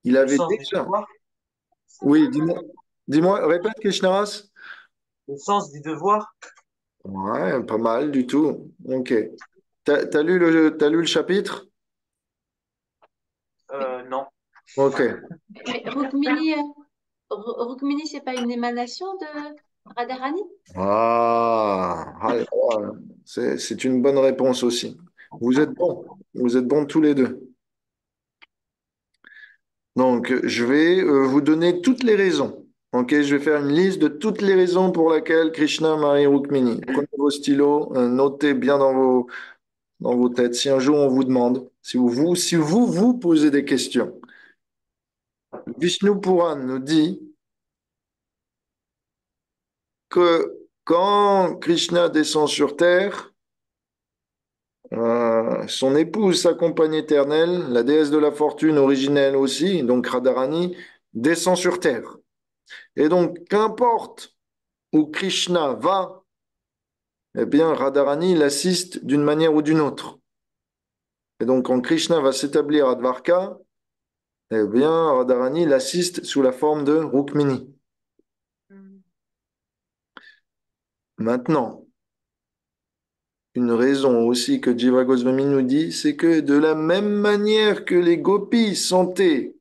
Il Le avait sens du déjà. devoir. Oui, dis-moi, dis-moi, répète Krishnaras. Le sens du devoir. Ouais, pas mal du tout. Ok. T'as lu le chapitre? Non. Ok. Mais Rukmini, c'est pas une émanation de Radharani? C'est une bonne réponse aussi. Vous êtes bons. Vous êtes bons tous les deux. Donc, je vais vous donner toutes les raisons. Ok, je vais faire une liste de toutes les raisons pour lesquelles Krishna marie Rukmini. Prenez vos stylos, notez bien dans vos têtes. Si un jour on vous demande, si vous posez des questions, Vishnu Puran nous dit que quand Krishna descend sur terre, son épouse, sa compagne éternelle, la déesse de la fortune originelle aussi, donc Radharani, descend sur terre. Et donc, qu'importe où Krishna va, eh bien, Radharani l'assiste d'une manière ou d'une autre. Et donc, quand Krishna va s'établir à Dvarka, eh bien, Radharani l'assiste sous la forme de Rukmini. Mm. Maintenant, une raison aussi que Jiva Goswami nous dit, c'est que de la même manière que les gopis sentaient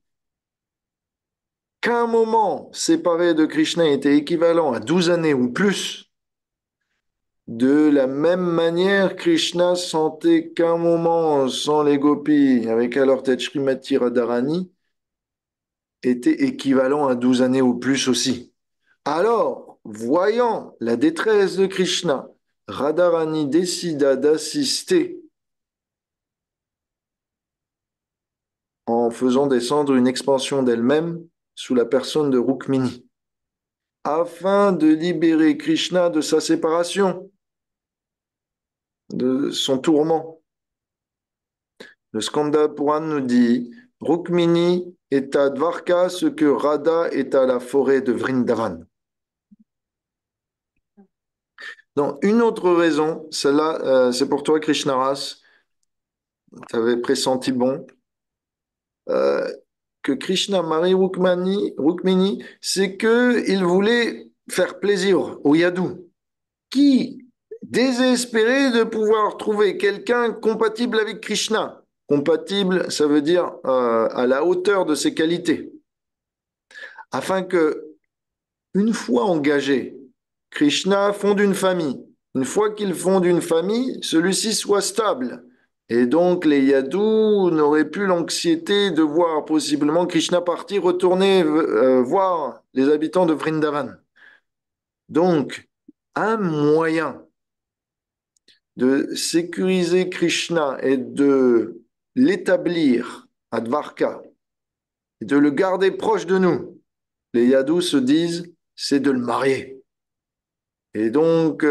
qu'un moment séparé de Krishna était équivalent à 12 années ou plus, de la même manière, Krishna sentait qu'un moment sans les gopis, avec à leur tête Srimati Radharani, était équivalent à 12 années ou plus aussi. Alors, voyant la détresse de Krishna, Radharani décida d'assister en faisant descendre une expansion d'elle-même sous la personne de Rukmini, afin de libérer Krishna de sa séparation, de son tourment. Le Skanda Puran nous dit, Rukmini est à Dvarka ce que Radha est à la forêt de Vrindavan. Donc, une autre raison, celle-là, c'est pour toi, Krishnaras, tu avais pressenti bon, euh, que Krishna marie Rukmini, c'est qu'il voulait faire plaisir au Yadou, qui, désespéré de pouvoir trouver quelqu'un compatible avec Krishna, compatible, ça veut dire à la hauteur de ses qualités, afin que, une fois engagé, Krishna fonde une famille. Une fois qu'il fonde une famille, celui-ci soit stable. Et donc les Yadus n'auraient plus l'anxiété de voir possiblement Krishna partir, retourner voir les habitants de Vrindavan. Donc, un moyen de sécuriser Krishna et de l'établir à Dvarka, et de le garder proche de nous, les Yadus se disent, c'est de le marier. Et donc,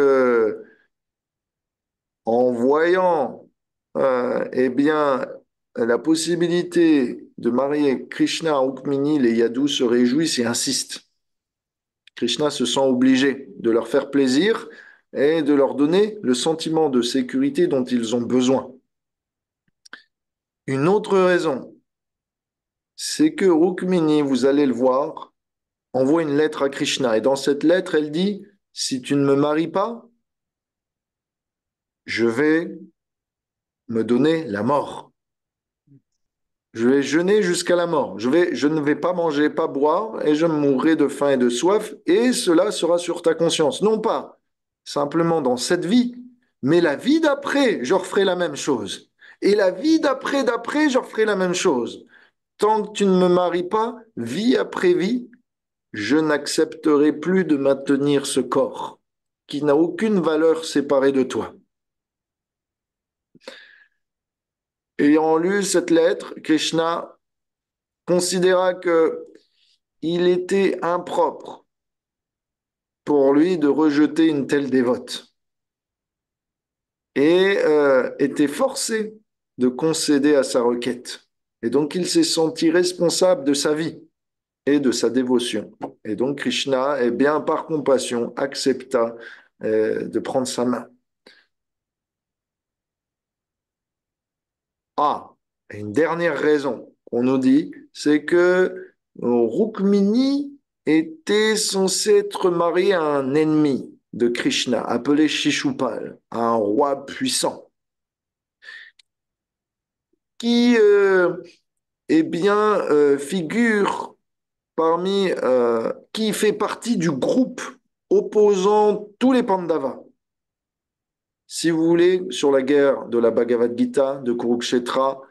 en voyant eh bien, la possibilité de marier Krishna à Rukmini, les Yadus se réjouissent et insistent. Krishna se sent obligé de leur faire plaisir et de leur donner le sentiment de sécurité dont ils ont besoin. Une autre raison, c'est que Rukmini, vous allez le voir, envoie une lettre à Krishna. Et dans cette lettre, elle dit, si tu ne me maries pas, je vais me donner la mort. Je vais jeûner jusqu'à la mort. Je ne vais pas manger, pas boire, et je mourrai de faim et de soif, et cela sera sur ta conscience. Non pas simplement dans cette vie, mais la vie d'après, je referai la même chose. Et la vie d'après, je referai la même chose. Tant que tu ne me maries pas, vie après vie, je n'accepterai plus de maintenir ce corps qui n'a aucune valeur séparée de toi. Ayant lu cette lettre, Krishna considéra que il était impropre pour lui de rejeter une telle dévote et était forcé de concéder à sa requête. Et donc il s'est senti responsable de sa vie et de sa dévotion. Et donc Krishna, eh bien, par compassion, accepta de prendre sa main. Ah, et une dernière raison qu'on nous dit, c'est que Rukmini était censé être marié à un ennemi de Krishna, appelé Shishupal, un roi puissant, qui eh bien, figure qui fait partie du groupe opposant tous les Pandavas. Si vous voulez, sur la guerre de la Bhagavad Gita, de Kurukshetra,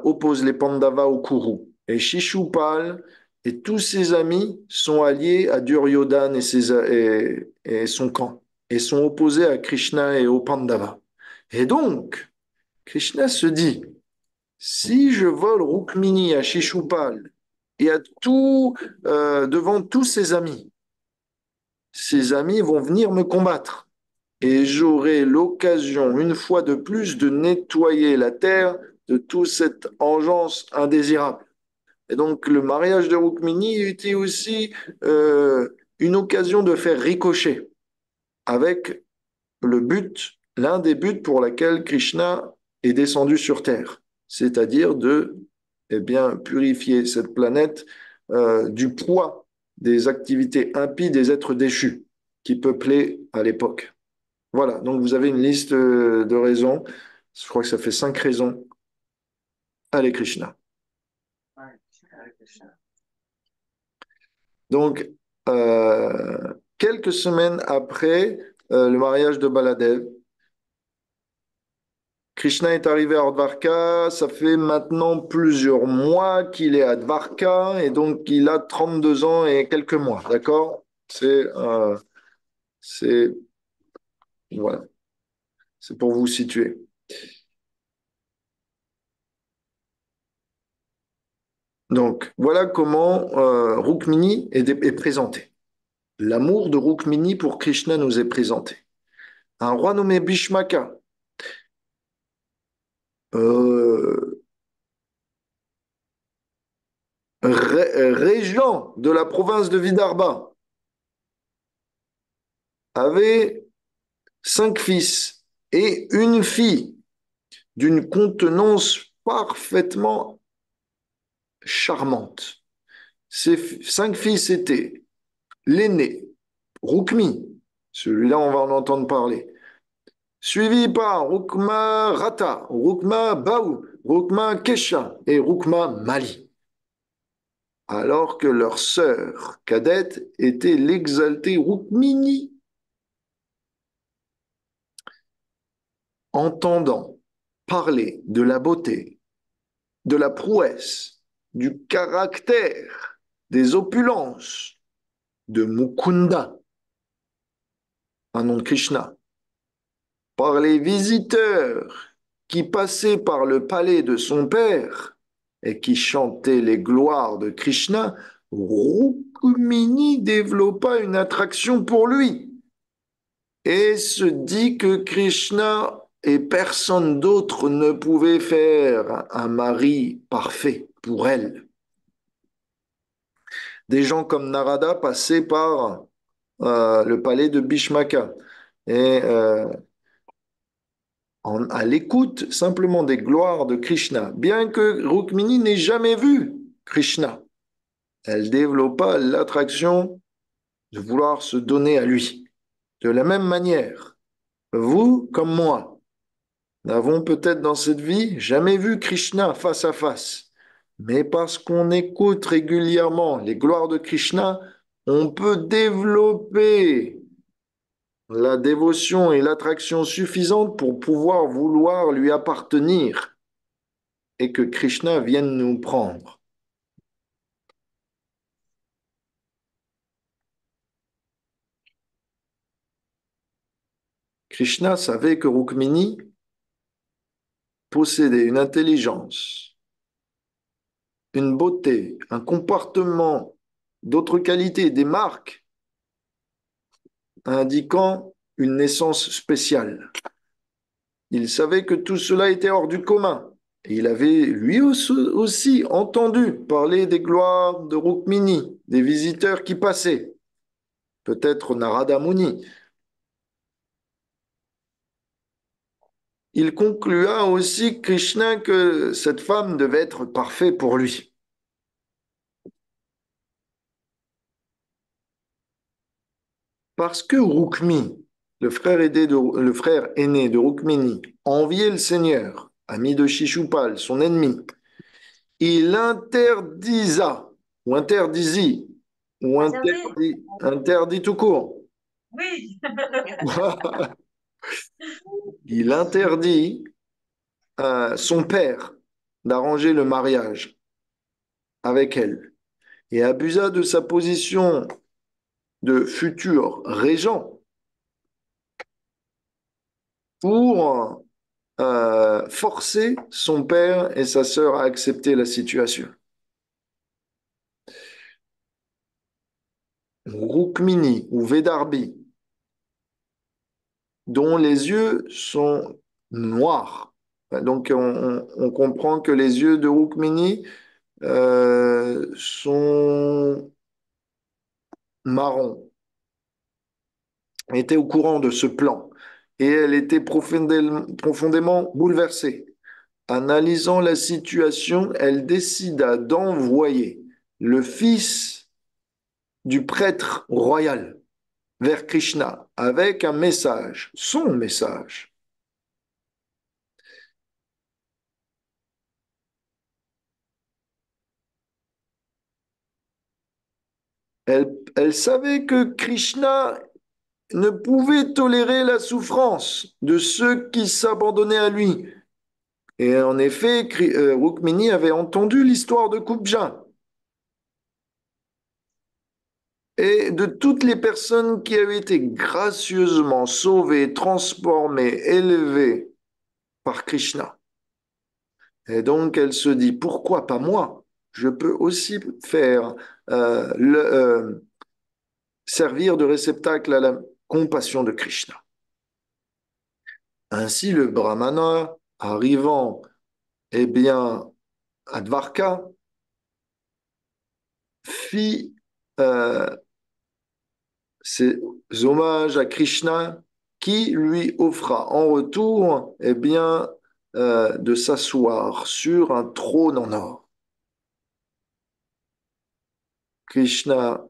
oppose les Pandavas aux Kurus. Et Shishupal et tous ses amis sont alliés à Duryodhana et son camp, et sont opposés à Krishna et aux Pandavas. Et donc, Krishna se dit, si je vole Rukmini à Shishupal et à devant tous ses amis vont venir me combattre. Et j'aurai l'occasion, une fois de plus, de nettoyer la terre de toute cette engeance indésirable. Et donc, le mariage de Rukmini était aussi une occasion de faire ricocher avec l'un des buts pour lesquels Krishna est descendu sur terre, c'est-à-dire de eh bien, purifier cette planète du poids des activités impies des êtres déchus qui peuplaient à l'époque. Voilà, donc vous avez une liste de raisons. Je crois que ça fait 5 raisons. Allez, Krishna. Ouais, Hare Krishna. Donc, quelques semaines après le mariage de Baladev, Krishna est arrivé à Dvarka. Ça fait maintenant plusieurs mois qu'il est à Dvarka et donc il a 32 ans et quelques mois. D'accord? C'est, voilà, c'est pour vous situer. Donc, voilà comment Rukmini est présenté. L'amour de Rukmini pour Krishna nous est présenté. Un roi nommé Bhishmaka, euh, régent de la province de Vidarbha, avait 5 fils et une fille d'une contenance parfaitement charmante. Ces 5 fils étaient l'aîné, Rukmi, celui-là on va en entendre parler, suivi par Rukma Rata, Rukma Baou, Rukma Kesha et Rukma Mali, alors que leur sœur cadette était l'exaltée Rukmini. Entendant parler de la beauté, de la prouesse, du caractère, des opulences de Mukunda, un nom de Krishna, par les visiteurs qui passaient par le palais de son père et qui chantaient les gloires de Krishna, Rukmini développa une attraction pour lui et se dit que Krishna et personne d'autre ne pouvait faire un mari parfait pour elle. Des gens comme Narada passaient par le palais de Bhishmaka et à l'écoute simplement des gloires de Krishna, bien que Rukmini n'ait jamais vu Krishna, elle développa l'attraction de vouloir se donner à lui. De la même manière, vous comme moi, n'avons peut-être dans cette vie jamais vu Krishna face à face, mais parce qu'on écoute régulièrement les gloires de Krishna, on peut développer la dévotion et l'attraction suffisante pour pouvoir vouloir lui appartenir et que Krishna vienne nous prendre. Krishna savait que Rukmini possédait une intelligence, une beauté, un comportement, d'autres qualités, des marques indiquant une naissance spéciale. Il savait que tout cela était hors du commun. Et il avait lui aussi entendu parler des gloires de Rukmini, des visiteurs qui passaient. Peut-être Narada Muni. il conclua aussi Krishna que cette femme devait être parfaite pour lui. Parce que Rukmi, le frère aîné de Rukmini, enviait le Seigneur, ami de Shishupal, son ennemi, il interdisa, ou interdisit, ou Interdit? interdit tout court. Oui. Il interdit à son père d'arranger le mariage avec elle et abusa de sa position de futur régent pour forcer son père et sa sœur à accepter la situation. Rukmini ou Vedarbi, dont les yeux sont noirs. Donc on comprend que les yeux de Rukmini sont marrons, était au courant de ce plan et elle était profondément bouleversée. Analysant la situation, elle décida d'envoyer le fils du prêtre royal vers Krishna avec un message, son message. Elle savait que Krishna ne pouvait tolérer la souffrance de ceux qui s'abandonnaient à lui. Et en effet, Rukmini avait entendu l'histoire de Kubja et de toutes les personnes qui avaient été gracieusement sauvées, transformées, élevées par Krishna. Et donc elle se dit, pourquoi pas moi? Je peux aussi faire servir de réceptacle à la compassion de Krishna. Ainsi, le brahmana, arrivant eh bien, à Dvarka, fit ses hommages à Krishna qui lui offra en retour eh bien, de s'asseoir sur un trône en or. Krishna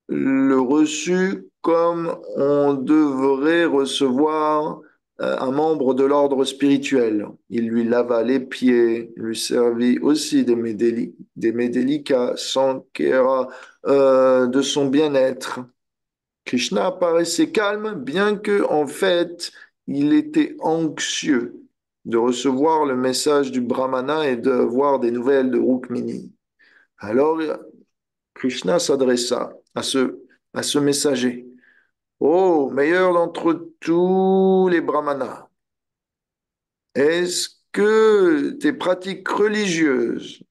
le reçut comme on devrait recevoir un membre de l'ordre spirituel. Il lui lava les pieds, lui servit aussi des mets délicats, s'enquéra de son bien-être. Krishna paraissait calme, bien que, en fait, il était anxieux de recevoir le message du Brahmana et de voir des nouvelles de Rukmini. Alors, Krishna s'adressa à ce messager. Ô meilleur d'entre tous les brahmanas, est-ce que tes pratiques religieuses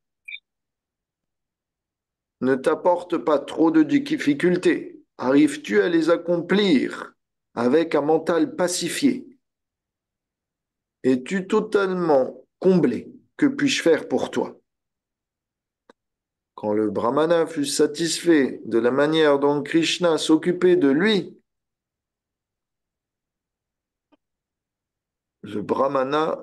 ne t'apportent pas trop de difficultés? Arrives-tu à les accomplir avec un mental pacifié? Es-tu totalement comblé? Que puis-je faire pour toi? Quand le brahmana fut satisfait de la manière dont Krishna s'occupait de lui, le brahmana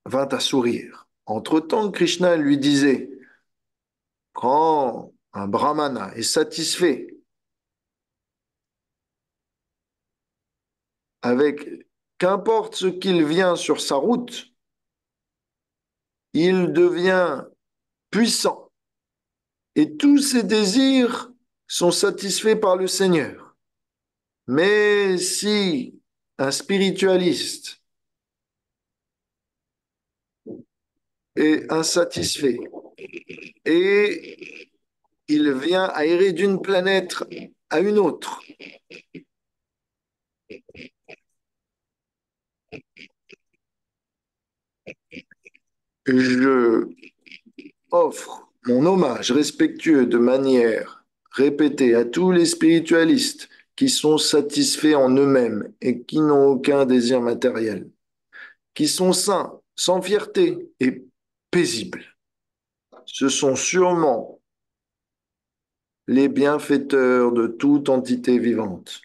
vint à sourire. Entre-temps, Krishna lui disait, quand un brahmana est satisfait avec qu'importe ce qu'il vient sur sa route, il devient puissant et tous ses désirs sont satisfaits par le Seigneur. Mais si un spiritualiste est insatisfait et il vient à errer d'une planète à une autre, je offre mon hommage respectueux de manière répétée à tous les spiritualistes qui sont satisfaits en eux-mêmes et qui n'ont aucun désir matériel, qui sont saints, sans fierté et paisibles. Ce sont sûrement les bienfaiteurs de toute entité vivante.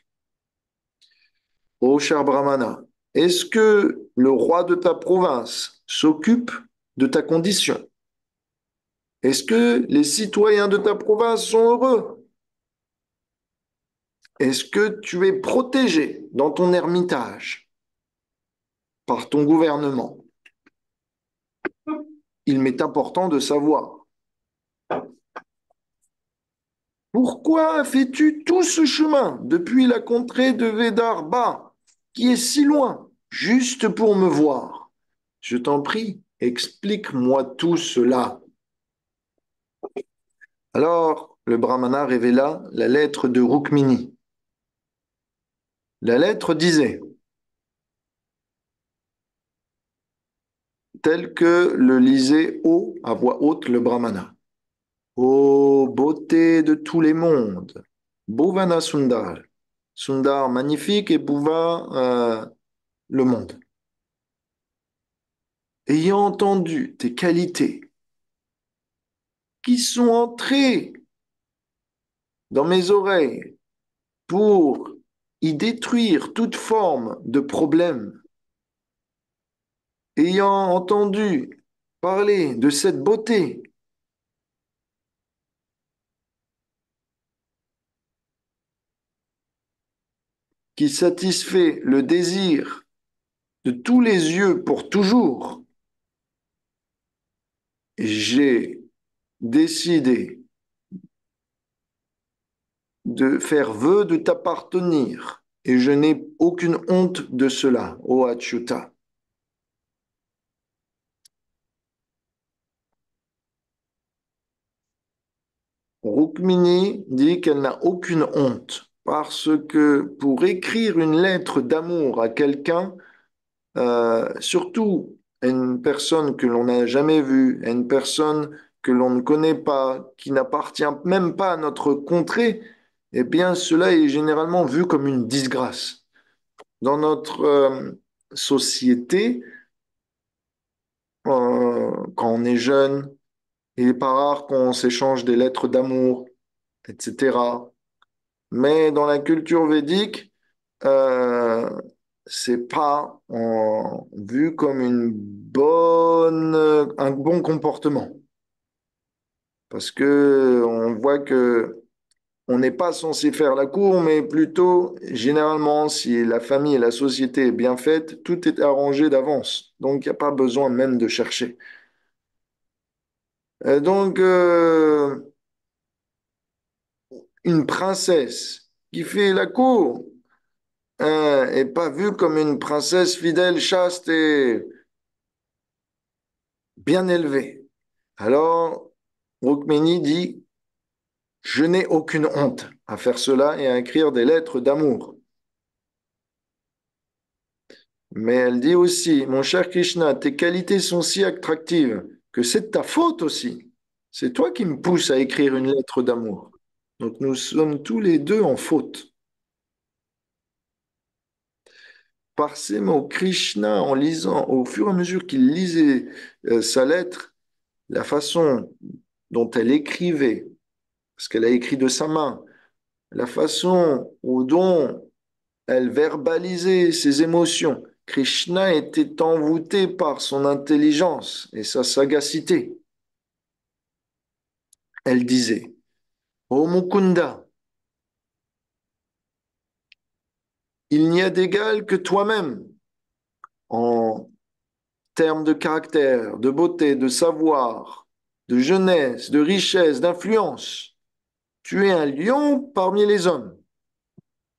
ô cher Brahmana, est-ce que le roi de ta province s'occupe de ta condition? Est-ce que les citoyens de ta province sont heureux? Est-ce que tu es protégé dans ton ermitage par ton gouvernement? Il m'est important de savoir. Pourquoi fais-tu tout ce chemin depuis la contrée de Vedarbha, qui est si loin, juste pour me voir? Je t'en prie, explique-moi tout cela. Alors, le brahmana révéla la lettre de Rukmini. La lettre disait, tel que le lisait haut, à voix haute, le brahmana. Ô beauté de tous les mondes, Bhuvana Sundar, Sundar magnifique et Bhuva le monde. Ayant entendu tes qualités qui sont entrées dans mes oreilles pour y détruire toute forme de problème, ayant entendu parler de cette beauté qui satisfait le désir de tous les yeux pour toujours, j'ai décidé de faire vœu de t'appartenir et je n'ai aucune honte de cela, ô Achyuta. Rukmini dit qu'elle n'a aucune honte parce que pour écrire une lettre d'amour à quelqu'un, surtout à une personne que l'on n'a jamais vue, à une personne que l'on ne connaît pas, qui n'appartient même pas à notre contrée, eh bien cela est généralement vu comme une disgrâce. Dans notre société, quand on est jeune, il n'est pas rare qu'on s'échange des lettres d'amour, etc. Mais dans la culture védique, euh, c'est pas vu comme un bon comportement. Parce que on voit que on n'est pas censé faire la cour, mais plutôt, généralement, si la famille et la société est bien faite, tout est arrangé d'avance. Donc, il n'y a pas besoin même de chercher. Donc, une princesse qui fait la cour est pas vue comme une princesse fidèle, chaste et bien élevée. Alors, Rukmini dit, je n'ai aucune honte à faire cela et à écrire des lettres d'amour. Mais elle dit aussi, mon cher Krishna, tes qualités sont si attractives que c'est de ta faute aussi. C'est toi qui me pousses à écrire une lettre d'amour. Donc nous sommes tous les deux en faute. Par ces mots, Krishna, en lisant, au fur et à mesure qu'il lisait sa lettre, la façon dont elle écrivait, parce qu'elle a écrit de sa main, la façon dont elle verbalisait ses émotions, Krishna était envoûté par son intelligence et sa sagacité. Elle disait, ô Mukunda, il n'y a d'égal que toi-même en termes de caractère, de beauté, de savoir, de jeunesse, de richesse, d'influence. Tu es un lion parmi les hommes.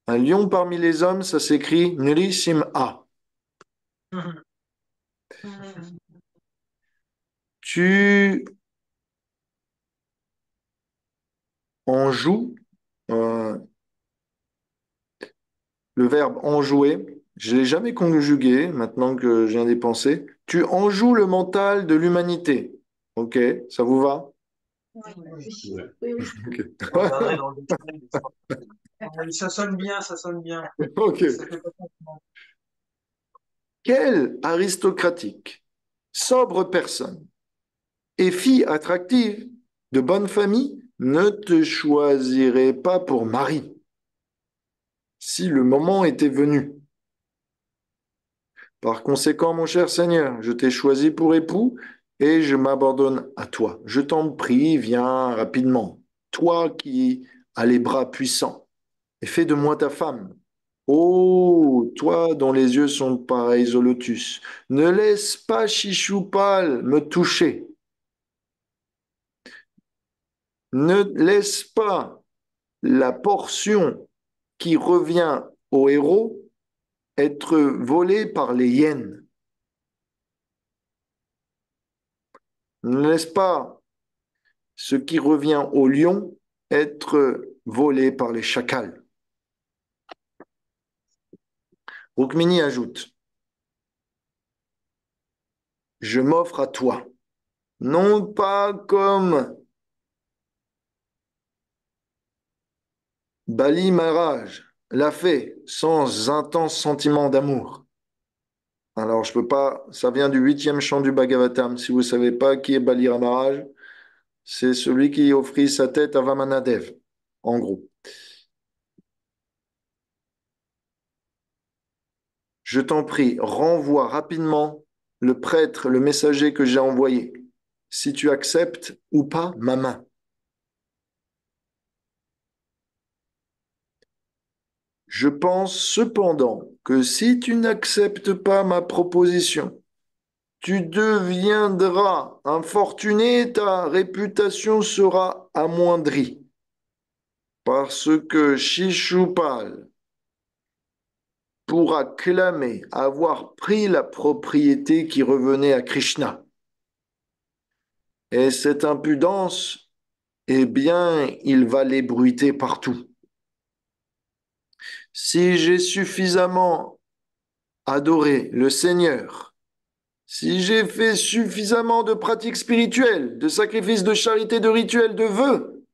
Un lion parmi les hommes, ça s'écrit Nrisimha. Tu en joues, euh, le verbe enjouer, je ne l'ai jamais conjugué, maintenant que je viens d'y penser. Tu enjoues le mental de l'humanité. Ok, ça vous va? Oui. Oui, oui, oui. Ok. On regarderait dans le détail. Ça sonne bien, ça sonne bien. Ok. Ça fait pas mal. Quelle aristocratique, sobre personne et fille attractive, de bonne famille, ne te choisirait pas pour mari si le moment était venu. Par conséquent, mon cher Seigneur, je t'ai choisi pour époux et je m'abandonne à toi. Je t'en prie, viens rapidement. Toi qui as les bras puissants, et fais de moi ta femme. Oh, toi dont les yeux sont pareils au lotus, ne laisse pas Chichoupal me toucher. Ne laisse pas la portion qui revient au héros être volée par les hyènes. Ne laisse pas ce qui revient au lion être volé par les chacals. Rukmini ajoute, je m'offre à toi, non pas comme Bali Maharaj l'a fait sans intense sentiment d'amour. Alors, je peux pas, ça vient du 8e chant du Bhagavatam. Si vous ne savez pas qui est Bali Maharaj, c'est celui qui offrit sa tête à Vamanadev, en gros. Je t'en prie, renvoie rapidement le prêtre, le messager que j'ai envoyé, si tu acceptes ou pas ma main. Je pense cependant que si tu n'acceptes pas ma proposition, tu deviendras infortuné, ta réputation sera amoindrie, parce que Shishupal pourra clamer avoir pris la propriété qui revenait à Krishna. Et cette impudence, eh bien, il va l'ébruiter partout. Si j'ai suffisamment adoré le Seigneur, si j'ai fait suffisamment de pratiques spirituelles, de sacrifices, de charité, de rituels, de vœux,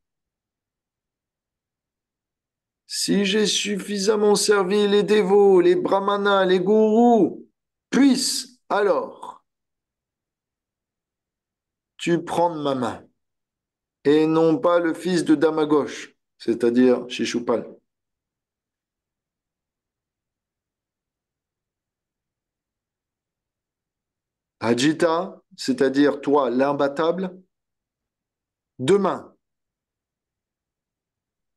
si j'ai suffisamment servi les dévots, les brahmanas, les gourous, puisse alors tu prendre ma main, et non pas le fils de Dame à gauche, c'est-à-dire Shishupal. Ajita, c'est-à-dire toi l'imbattable, demain,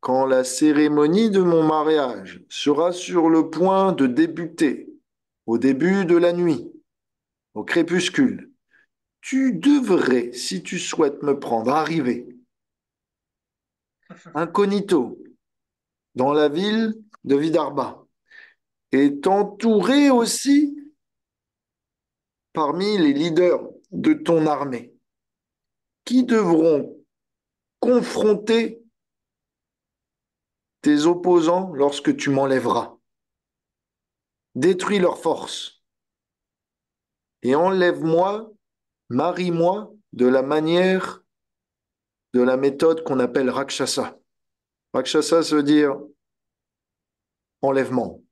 quand la cérémonie de mon mariage sera sur le point de débuter, au début de la nuit, au crépuscule, tu devrais, si tu souhaites me prendre, arriver incognito dans la ville de Vidarbha et t'entourer aussi parmi les leaders de ton armée qui devront confronter tes opposants lorsque tu m'enlèveras. Détruis leurs forces et enlève-moi, marie-moi de la manière, de la méthode qu'on appelle Rakshasa. Rakshasa, ça veut dire enlèvement.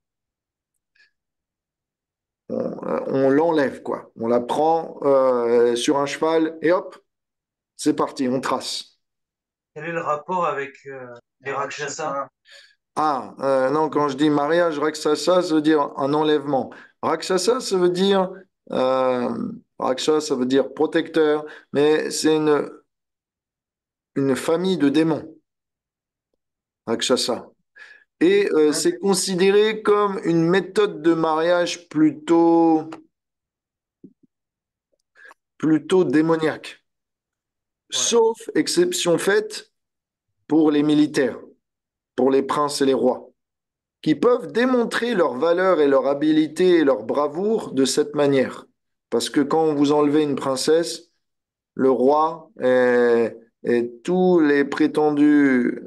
On l'enlève, quoi. On la prend sur un cheval et hop, c'est parti, on trace. Quel est le rapport avec les Rakshasa? Ah, non, quand je dis mariage, Rakshasa, ça veut dire un enlèvement. Rakshasa, ça veut dire, Raksha, ça veut dire protecteur, mais c'est une famille de démons, Rakshasa. Et c'est considéré comme une méthode de mariage plutôt démoniaque. Ouais. Sauf exception faite pour les militaires, pour les princes et les rois, qui peuvent démontrer leur valeur et leur habileté et leur bravoure de cette manière. Parce que quand vous enlevez une princesse, le roi et tous les prétendus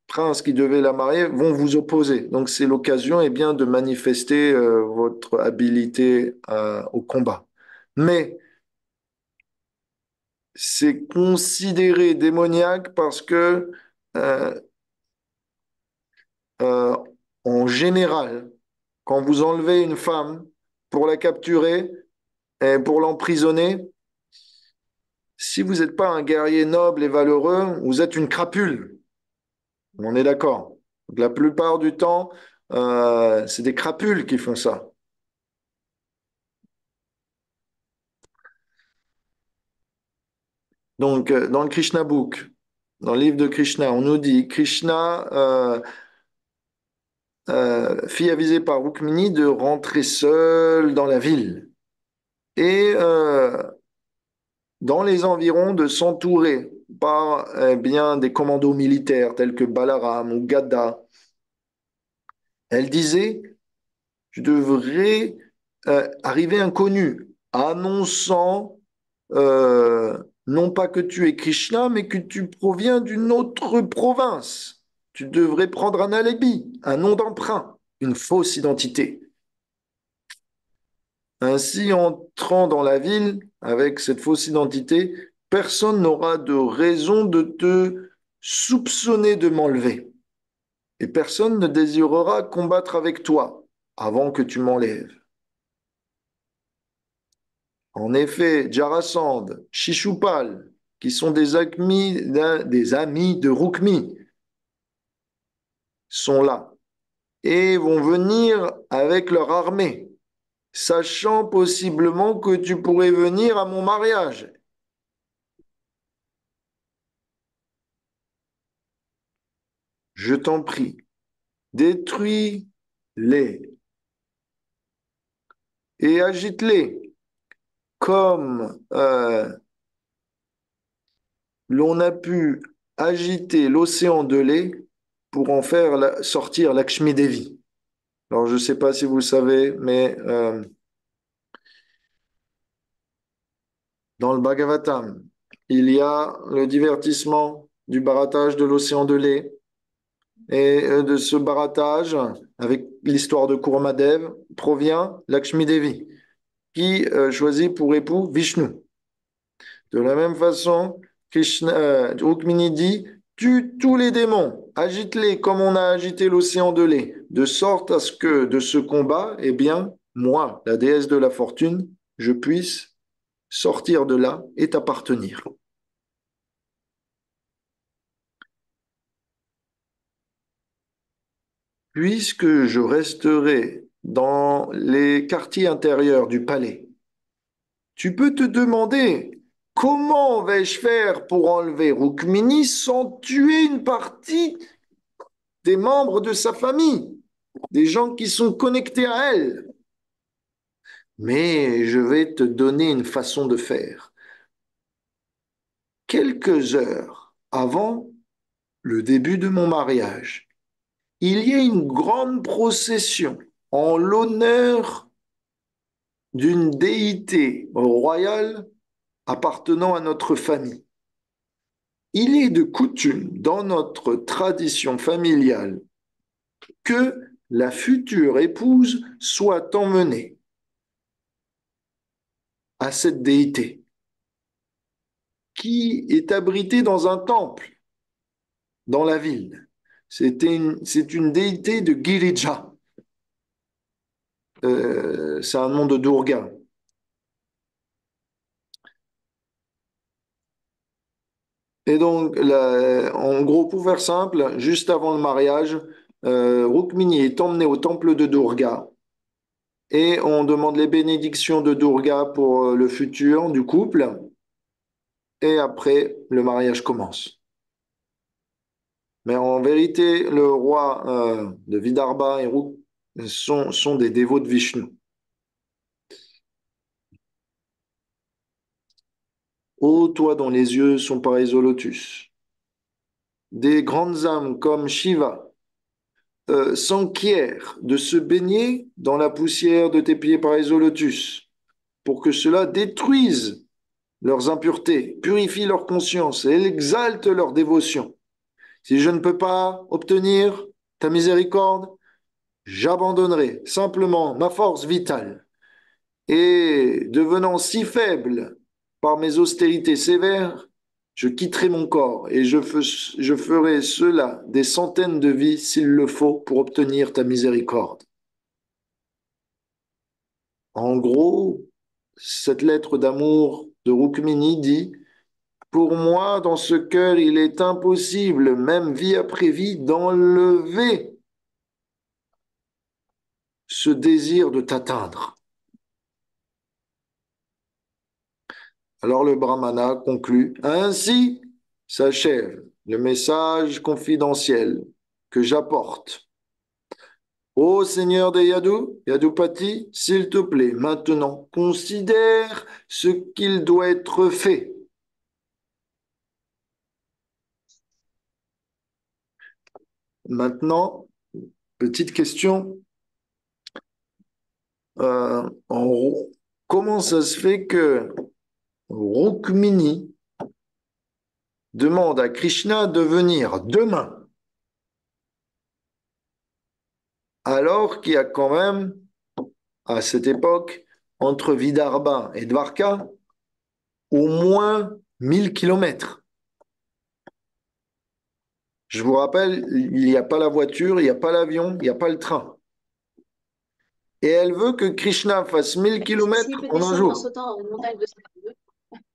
princes qui devaient la marier vont vous opposer. Donc c'est l'occasion eh bien, de manifester votre habilité au combat. Mais c'est considéré démoniaque parce que euh, euh, en général, quand vous enlevez une femme pour la capturer et pour l'emprisonner, si vous n'êtes pas un guerrier noble et valeureux, vous êtes une crapule. On est d'accord. Donc, la plupart du temps, c'est des crapules qui font ça. Donc, dans le Krishna Book, dans le livre de Krishna, on nous dit Krishna fit aviser par Rukmini de rentrer seul dans la ville et dans les environs de s'entourer par bien des commandos militaires tels que Balaram ou Gada. Elle disait, tu devrais arriver inconnu, annonçant non pas que tu es Krishna, mais que tu proviens d'une autre province. Tu devrais prendre un alibi, un nom d'emprunt, une fausse identité. Ainsi, entrant dans la ville avec cette fausse identité, personne n'aura de raison de te soupçonner de m'enlever. Et personne ne désirera combattre avec toi avant que tu m'enlèves. En effet, Jarasandh, Shishupal, qui sont des amis de Rukmi, sont là et vont venir avec leur armée, sachant possiblement que tu pourrais venir à mon mariage. Je t'en prie, détruis-les et agite-les comme l'on a pu agiter l'océan de lait pour en faire sortir Lakshmi Devi. Alors, je ne sais pas si vous le savez, mais dans le Bhagavatam, il y a le divertissement du barattage de l'océan de lait. Et de ce barattage, avec l'histoire de Kurmadev, provient Lakshmi Devi, qui choisit pour époux Vishnu. De la même façon, Rukmini dit, tue tous les démons, agite-les comme on a agité l'océan de lait, de sorte à ce que de ce combat, eh bien, moi, la déesse de la fortune, je puisse sortir de là et t'appartenir. Puisque je resterai dans les quartiers intérieurs du palais, tu peux te demander comment vais-je faire pour enlever Rukmini sans tuer une partie des membres de sa famille, des gens qui sont connectés à elle. Mais je vais te donner une façon de faire. Quelques heures avant le début de mon mariage, il y a une grande procession en l'honneur d'une déité royale appartenant à notre famille. Il est de coutume dans notre tradition familiale que la future épouse soit emmenée à cette déité qui est abritée dans un temple dans la ville. C'est une déité de Girija. C'est un nom de Durga. Et donc, en gros, pour faire simple, juste avant le mariage, Rukmini est emmené au temple de Durga et on demande les bénédictions de Durga pour le futur du couple et après, le mariage commence. Mais en vérité, le roi de Vidarbha et Ruk sont des dévots de Vishnu. Ô toi dont les yeux sont pareils au lotus, des grandes âmes comme Shiva s'enquièrent de se baigner dans la poussière de tes pieds pareils au lotus, pour que cela détruise leurs impuretés, purifie leur conscience et exalte leur dévotion. Si je ne peux pas obtenir ta miséricorde, j'abandonnerai simplement ma force vitale. Et devenant si faible par mes austérités sévères, je quitterai mon corps et je ferai cela des centaines de vies s'il le faut pour obtenir ta miséricorde. En gros, cette lettre d'amour de Rukmini dit, pour moi, dans ce cœur, il est impossible, même vie après vie, d'enlever ce désir de t'atteindre. Alors le Brahmana conclut, ainsi s'achève le message confidentiel que j'apporte. Ô Seigneur des Yadupati, s'il te plaît, maintenant considère ce qu'il doit être fait. Maintenant, petite question. Comment ça se fait que Rukmini demande à Krishna de venir demain, alors qu'il y a quand même, à cette époque, entre Vidarbha et Dwarka, au moins 1000 kilomètres. Je vous rappelle, il n'y a pas la voiture, il n'y a pas l'avion, il n'y a pas le train. Et elle veut que Krishna fasse 1000 S'il kilomètres peut en un descendre en jour. sautant en montagne de sable.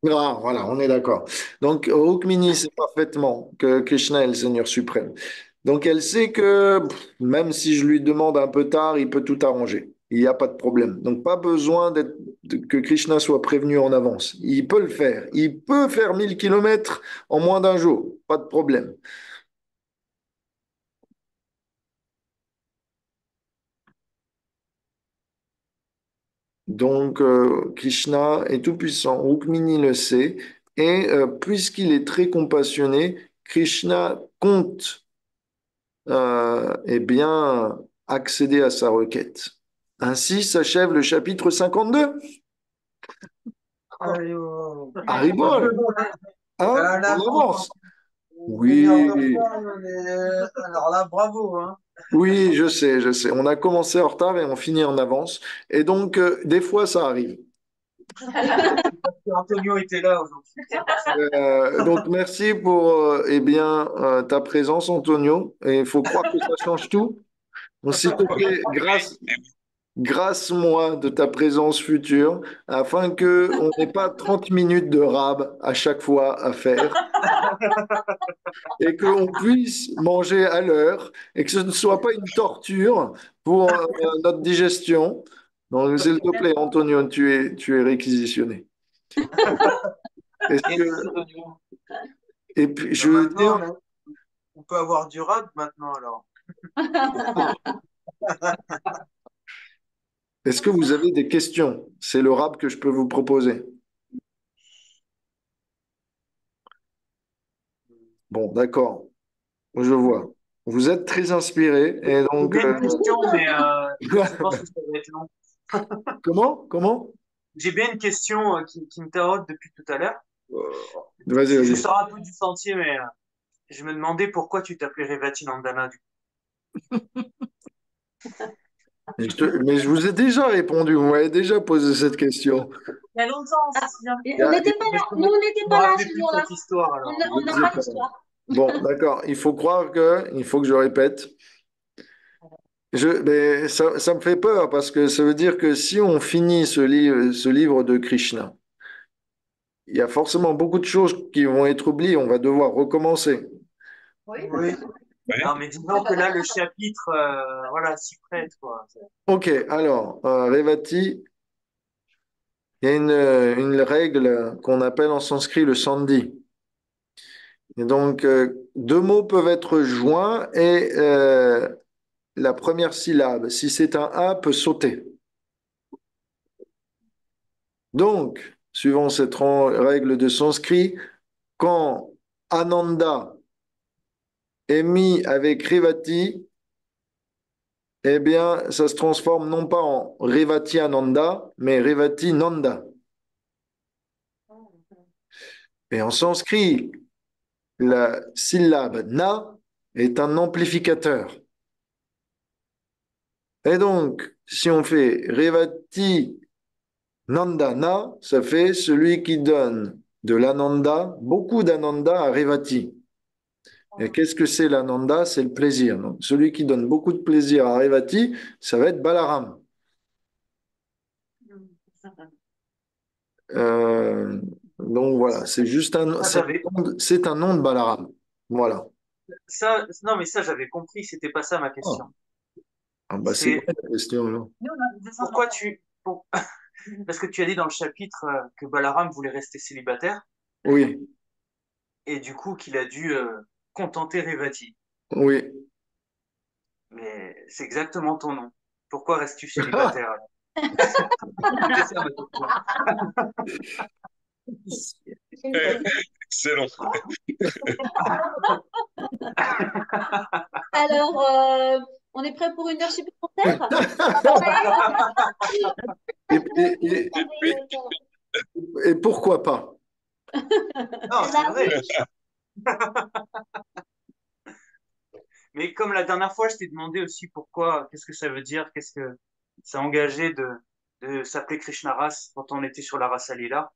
Ah, voilà, on est d'accord. Donc, Rukmini sait parfaitement que Krishna est le Seigneur suprême. Donc, elle sait que même si je lui demande un peu tard, il peut tout arranger. Il n'y a pas de problème. Donc, pas besoin que Krishna soit prévenu en avance. Il peut le faire. Il peut faire 1000 kilomètres en moins d'un jour. Pas de problème. Donc, Krishna est tout-puissant. Rukmini le sait. Et puisqu'il est très compassionné, Krishna compte eh bien, accéder à sa requête. Ainsi s'achève le chapitre 52. Allez, Haribol, hein? là, On avance. une heure Oui, de retard, alors là, bravo, hein. oui, je sais. On a commencé en retard et on finit en avance. Et donc, des fois, ça arrive. Antonio était là aujourd'hui. Donc, merci pour eh bien, ta présence, Antonio. Et il faut croire que ça change tout. Donc, s'il te plaît, grâce-moi de ta présence future afin que on n'ait pas 30 minutes de rab à chaque fois à faire et qu'on puisse manger à l'heure et que ce ne soit pas une torture pour notre digestion. Donc, s'il te plaît, Antonio, tu es réquisitionné. Est-ce Merci, que, Antonio. et puis, je veux Maintenant, dire, on peut avoir du rap maintenant, alors. est-ce que vous avez des questions? C'est le rab que je peux vous proposer. Bon, d'accord, je vois. Vous êtes très inspiré et J'ai donc, bien une question, mais je pense que ça va être long. comment? J'ai bien une question qui me taraude depuis tout à l'heure. Vas-y, Je vas-y. sors un peu du sentier, mais je me demandais pourquoi tu t'appelais Revati Nandana, du Mais je vous ai déjà répondu, vous m'avez déjà posé cette question. Il y a longtemps, on se Ah, souvient et plus. on Il n'était pas là. coup. Nous, on n'était Je me pas là rappelais ce plus de jour-là. cette histoire, On alors. on Je n'a sais pas pas. l'histoire. Bon, d'accord, il faut croire il faut que je répète. Mais ça me fait peur parce que ça veut dire que si on finit ce livre de Krishna, il y a forcément beaucoup de choses qui vont être oubliées, on va devoir recommencer. Oui. Oui. Non, mais disons que là, le chapitre, voilà, s'y prête, quoi. Ok, alors, Revati, il y a une règle qu'on appelle en sanskrit le sandhi. Et donc, deux mots peuvent être joints et la première syllabe, si c'est un A, peut sauter. Donc, suivant cette règle de sanskrit, quand Ananda est mis avec Revati, eh bien, ça se transforme non pas en Revati Ananda, mais Revati Nanda. Et en sanskrit, la syllabe na est un amplificateur. Et donc, si on fait Revati Nandana, ça fait celui qui donne de l'ananda, beaucoup d'ananda à Revati. Et qu'est-ce que c'est l'ananda? C'est le plaisir. Donc, celui qui donne beaucoup de plaisir à Revati, ça va être Balaram. Euh, donc voilà, c'est juste Ça, j'avais, c'est un nom de Balaram. Voilà. non, mais ça, j'avais compris, c'était pas ça ma Ah, question. ah bah c'est C'est quoi la question là? Nous, on a des pourquoi enfants. tu, pour- Parce que tu as dit dans le chapitre que Balaram voulait rester célibataire Oui, et du coup qu'il a dû contenter Revati. oui. Mais c'est exactement ton nom. Pourquoi restes-tu célibataire alors? C'est ça ma question. Excellent. Alors, on est prêt pour une heure supplémentaire? Et, et- et- Oui. et pourquoi pas? Non, c'est vrai. Mais comme la dernière fois, je t'ai demandé aussi pourquoi, qu'est-ce que ça veut dire, qu'est-ce que ça engageait de s'appeler Krishna Ras quand on était sur la race Alila.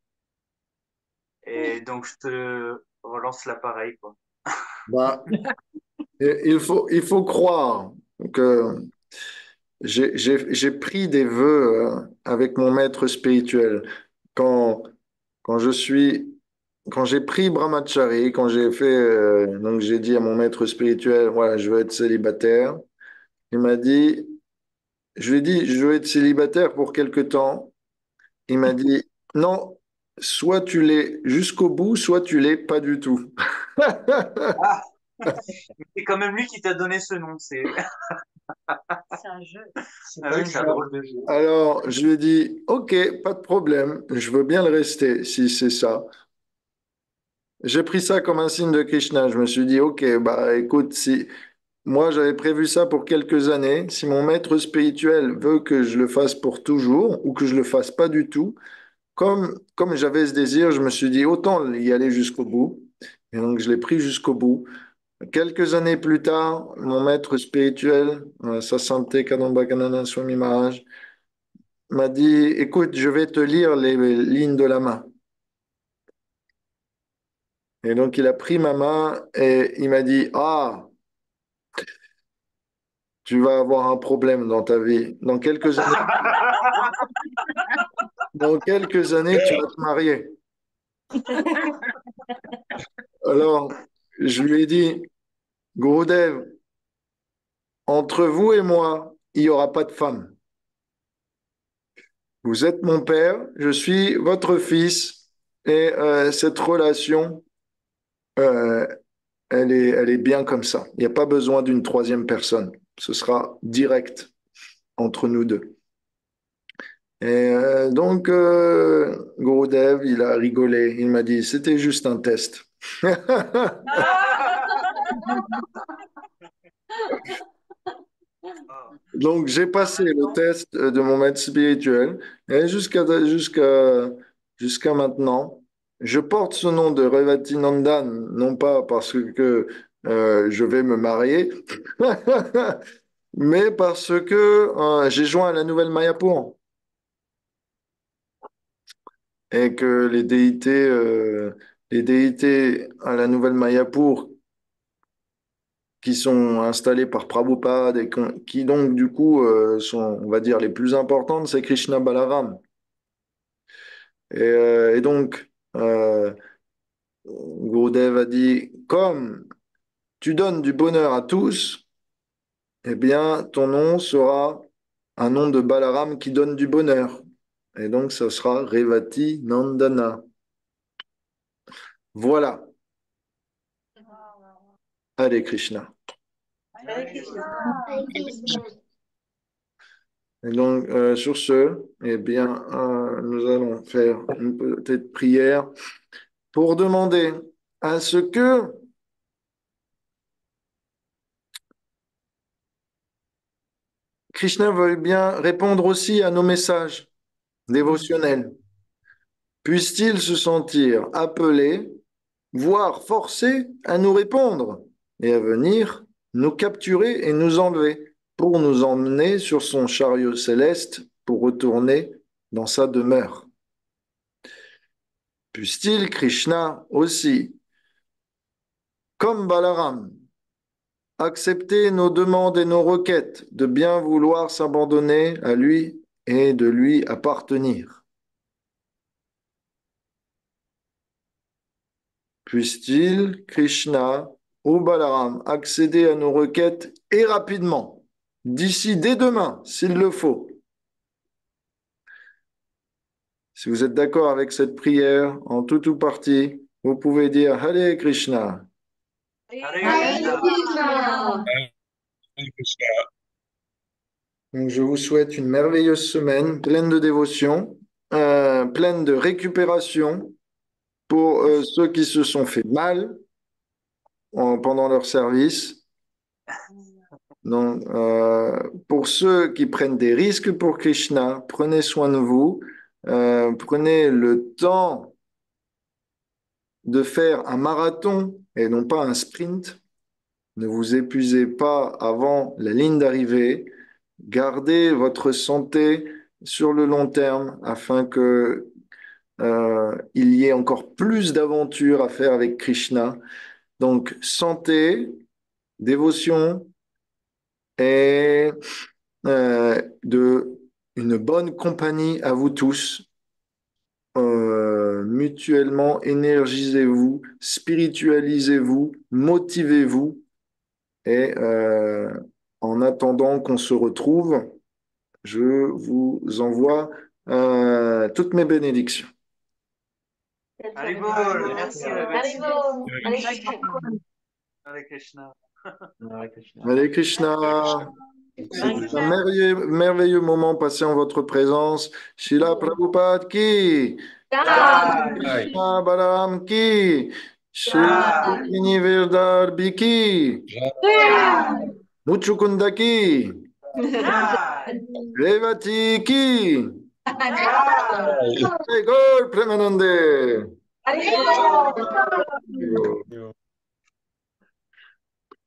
Et donc, je te relance l'appareil, quoi. Bah, il faut croire que j'ai pris des vœux avec mon maître spirituel. Quand, quand je suis, quand j'ai pris Brahmachari, quand j'ai fait, donc j'ai dit à mon maître spirituel, voilà, je veux être célibataire. Il m'a dit, je lui ai dit, je veux être célibataire pour quelque temps. Il m'a dit, non, soit tu l'es jusqu'au bout, soit tu l'es pas du tout. Ah, c'est quand même lui qui t'a donné ce nom. C'est un jeu. Ah oui, c'est un drôle de jeu. Alors, je lui ai dit, OK, pas de problème, je veux bien le rester si c'est ça. J'ai pris ça comme un signe de Krishna. Je me suis dit, OK, bah écoute, si moi j'avais prévu ça pour quelques années, si mon maître spirituel veut que je le fasse pour toujours ou que je le fasse pas du tout, comme j'avais ce désir, je me suis dit, autant y aller jusqu'au bout. Et donc, je l'ai pris jusqu'au bout. Quelques années plus tard, mon maître spirituel, Sa Santé Kadamba Swami Maharaj, m'a dit, écoute, je vais te lire les lignes de la main. Et donc, il a pris ma main et il m'a dit, ah, tu vas avoir un problème dans ta vie. Dans quelques années, tu vas te marier. Alors, je lui ai dit, Gurudev, entre vous et moi, il n'y aura pas de femme. Vous êtes mon père, je suis votre fils, et cette relation, euh, elle est bien comme ça. Il n'y a pas besoin d'une troisième personne. Ce sera direct entre nous deux. Et donc, Gurudev, il a rigolé. Il m'a dit, c'était juste un test. Donc, j'ai En passé même le temps, test de mon maître spirituel et jusqu'à maintenant, je porte ce nom de Revati Nandan, non pas parce que je vais me marier, mais parce que j'ai joint à la nouvelle Mayapur et que les déités à la nouvelle Mayapur qui sont installées par Prabhupada et qui donc du coup sont, on va dire, les plus importantes, c'est Krishna Balaram. Et donc, Gurudev a dit, comme tu donnes du bonheur à tous, eh bien, ton nom sera un nom de Balaram qui donne du bonheur. Et donc, ça sera Revati Nandana. Voilà. Allez, Krishna. Hare Krishna. Et donc, sur ce, eh bien, nous allons faire une petite prière pour demander à ce que Krishna veuille bien répondre aussi à nos messages dévotionnels. Puisse-t-il se sentir appelé, voire forcé à nous répondre et à venir nous capturer et nous enlever pour nous emmener sur son chariot céleste pour retourner dans sa demeure. Puisse-t-il, Krishna, aussi, comme Balaram, accepter nos demandes et nos requêtes, de bien vouloir s'abandonner à lui et de lui appartenir. Puisse-t-il, Krishna ou Balaram, accéder à nos requêtes et rapidement, d'ici dès demain, s'il le faut. Si vous êtes d'accord avec cette prière, en tout ou partie, vous pouvez dire Hare Krishna. Hare Krishna. Donc, je vous souhaite une merveilleuse semaine pleine de dévotion, pleine de récupération pour ceux qui se sont fait mal pendant leur service. Donc, pour ceux qui prennent des risques pour Krishna, prenez soin de vous, prenez le temps de faire un marathon et non pas un sprint. Ne vous épuisez pas avant la ligne d'arrivée. Gardez votre santé sur le long terme afin que il y ait encore plus d'aventures à faire avec Krishna. Donc, santé, dévotion et une bonne compagnie à vous tous. Mutuellement, énergisez-vous, spiritualisez-vous, motivez-vous. Et en attendant qu'on se retrouve, je vous envoie toutes mes bénédictions. Haribol, merci Rebetzi. Haribo. Hare Krishna. Hare Krishna. C'est un merveilleux moment passé en votre présence. Srila Prabhupada ki, Jai. Krishna Balaram ki, Srila Jai. Rukmini Virdar ki, Jai. Muchukunda ki, Jai. Revati ki, Jai. Jai Gaur Premanande. Haribo.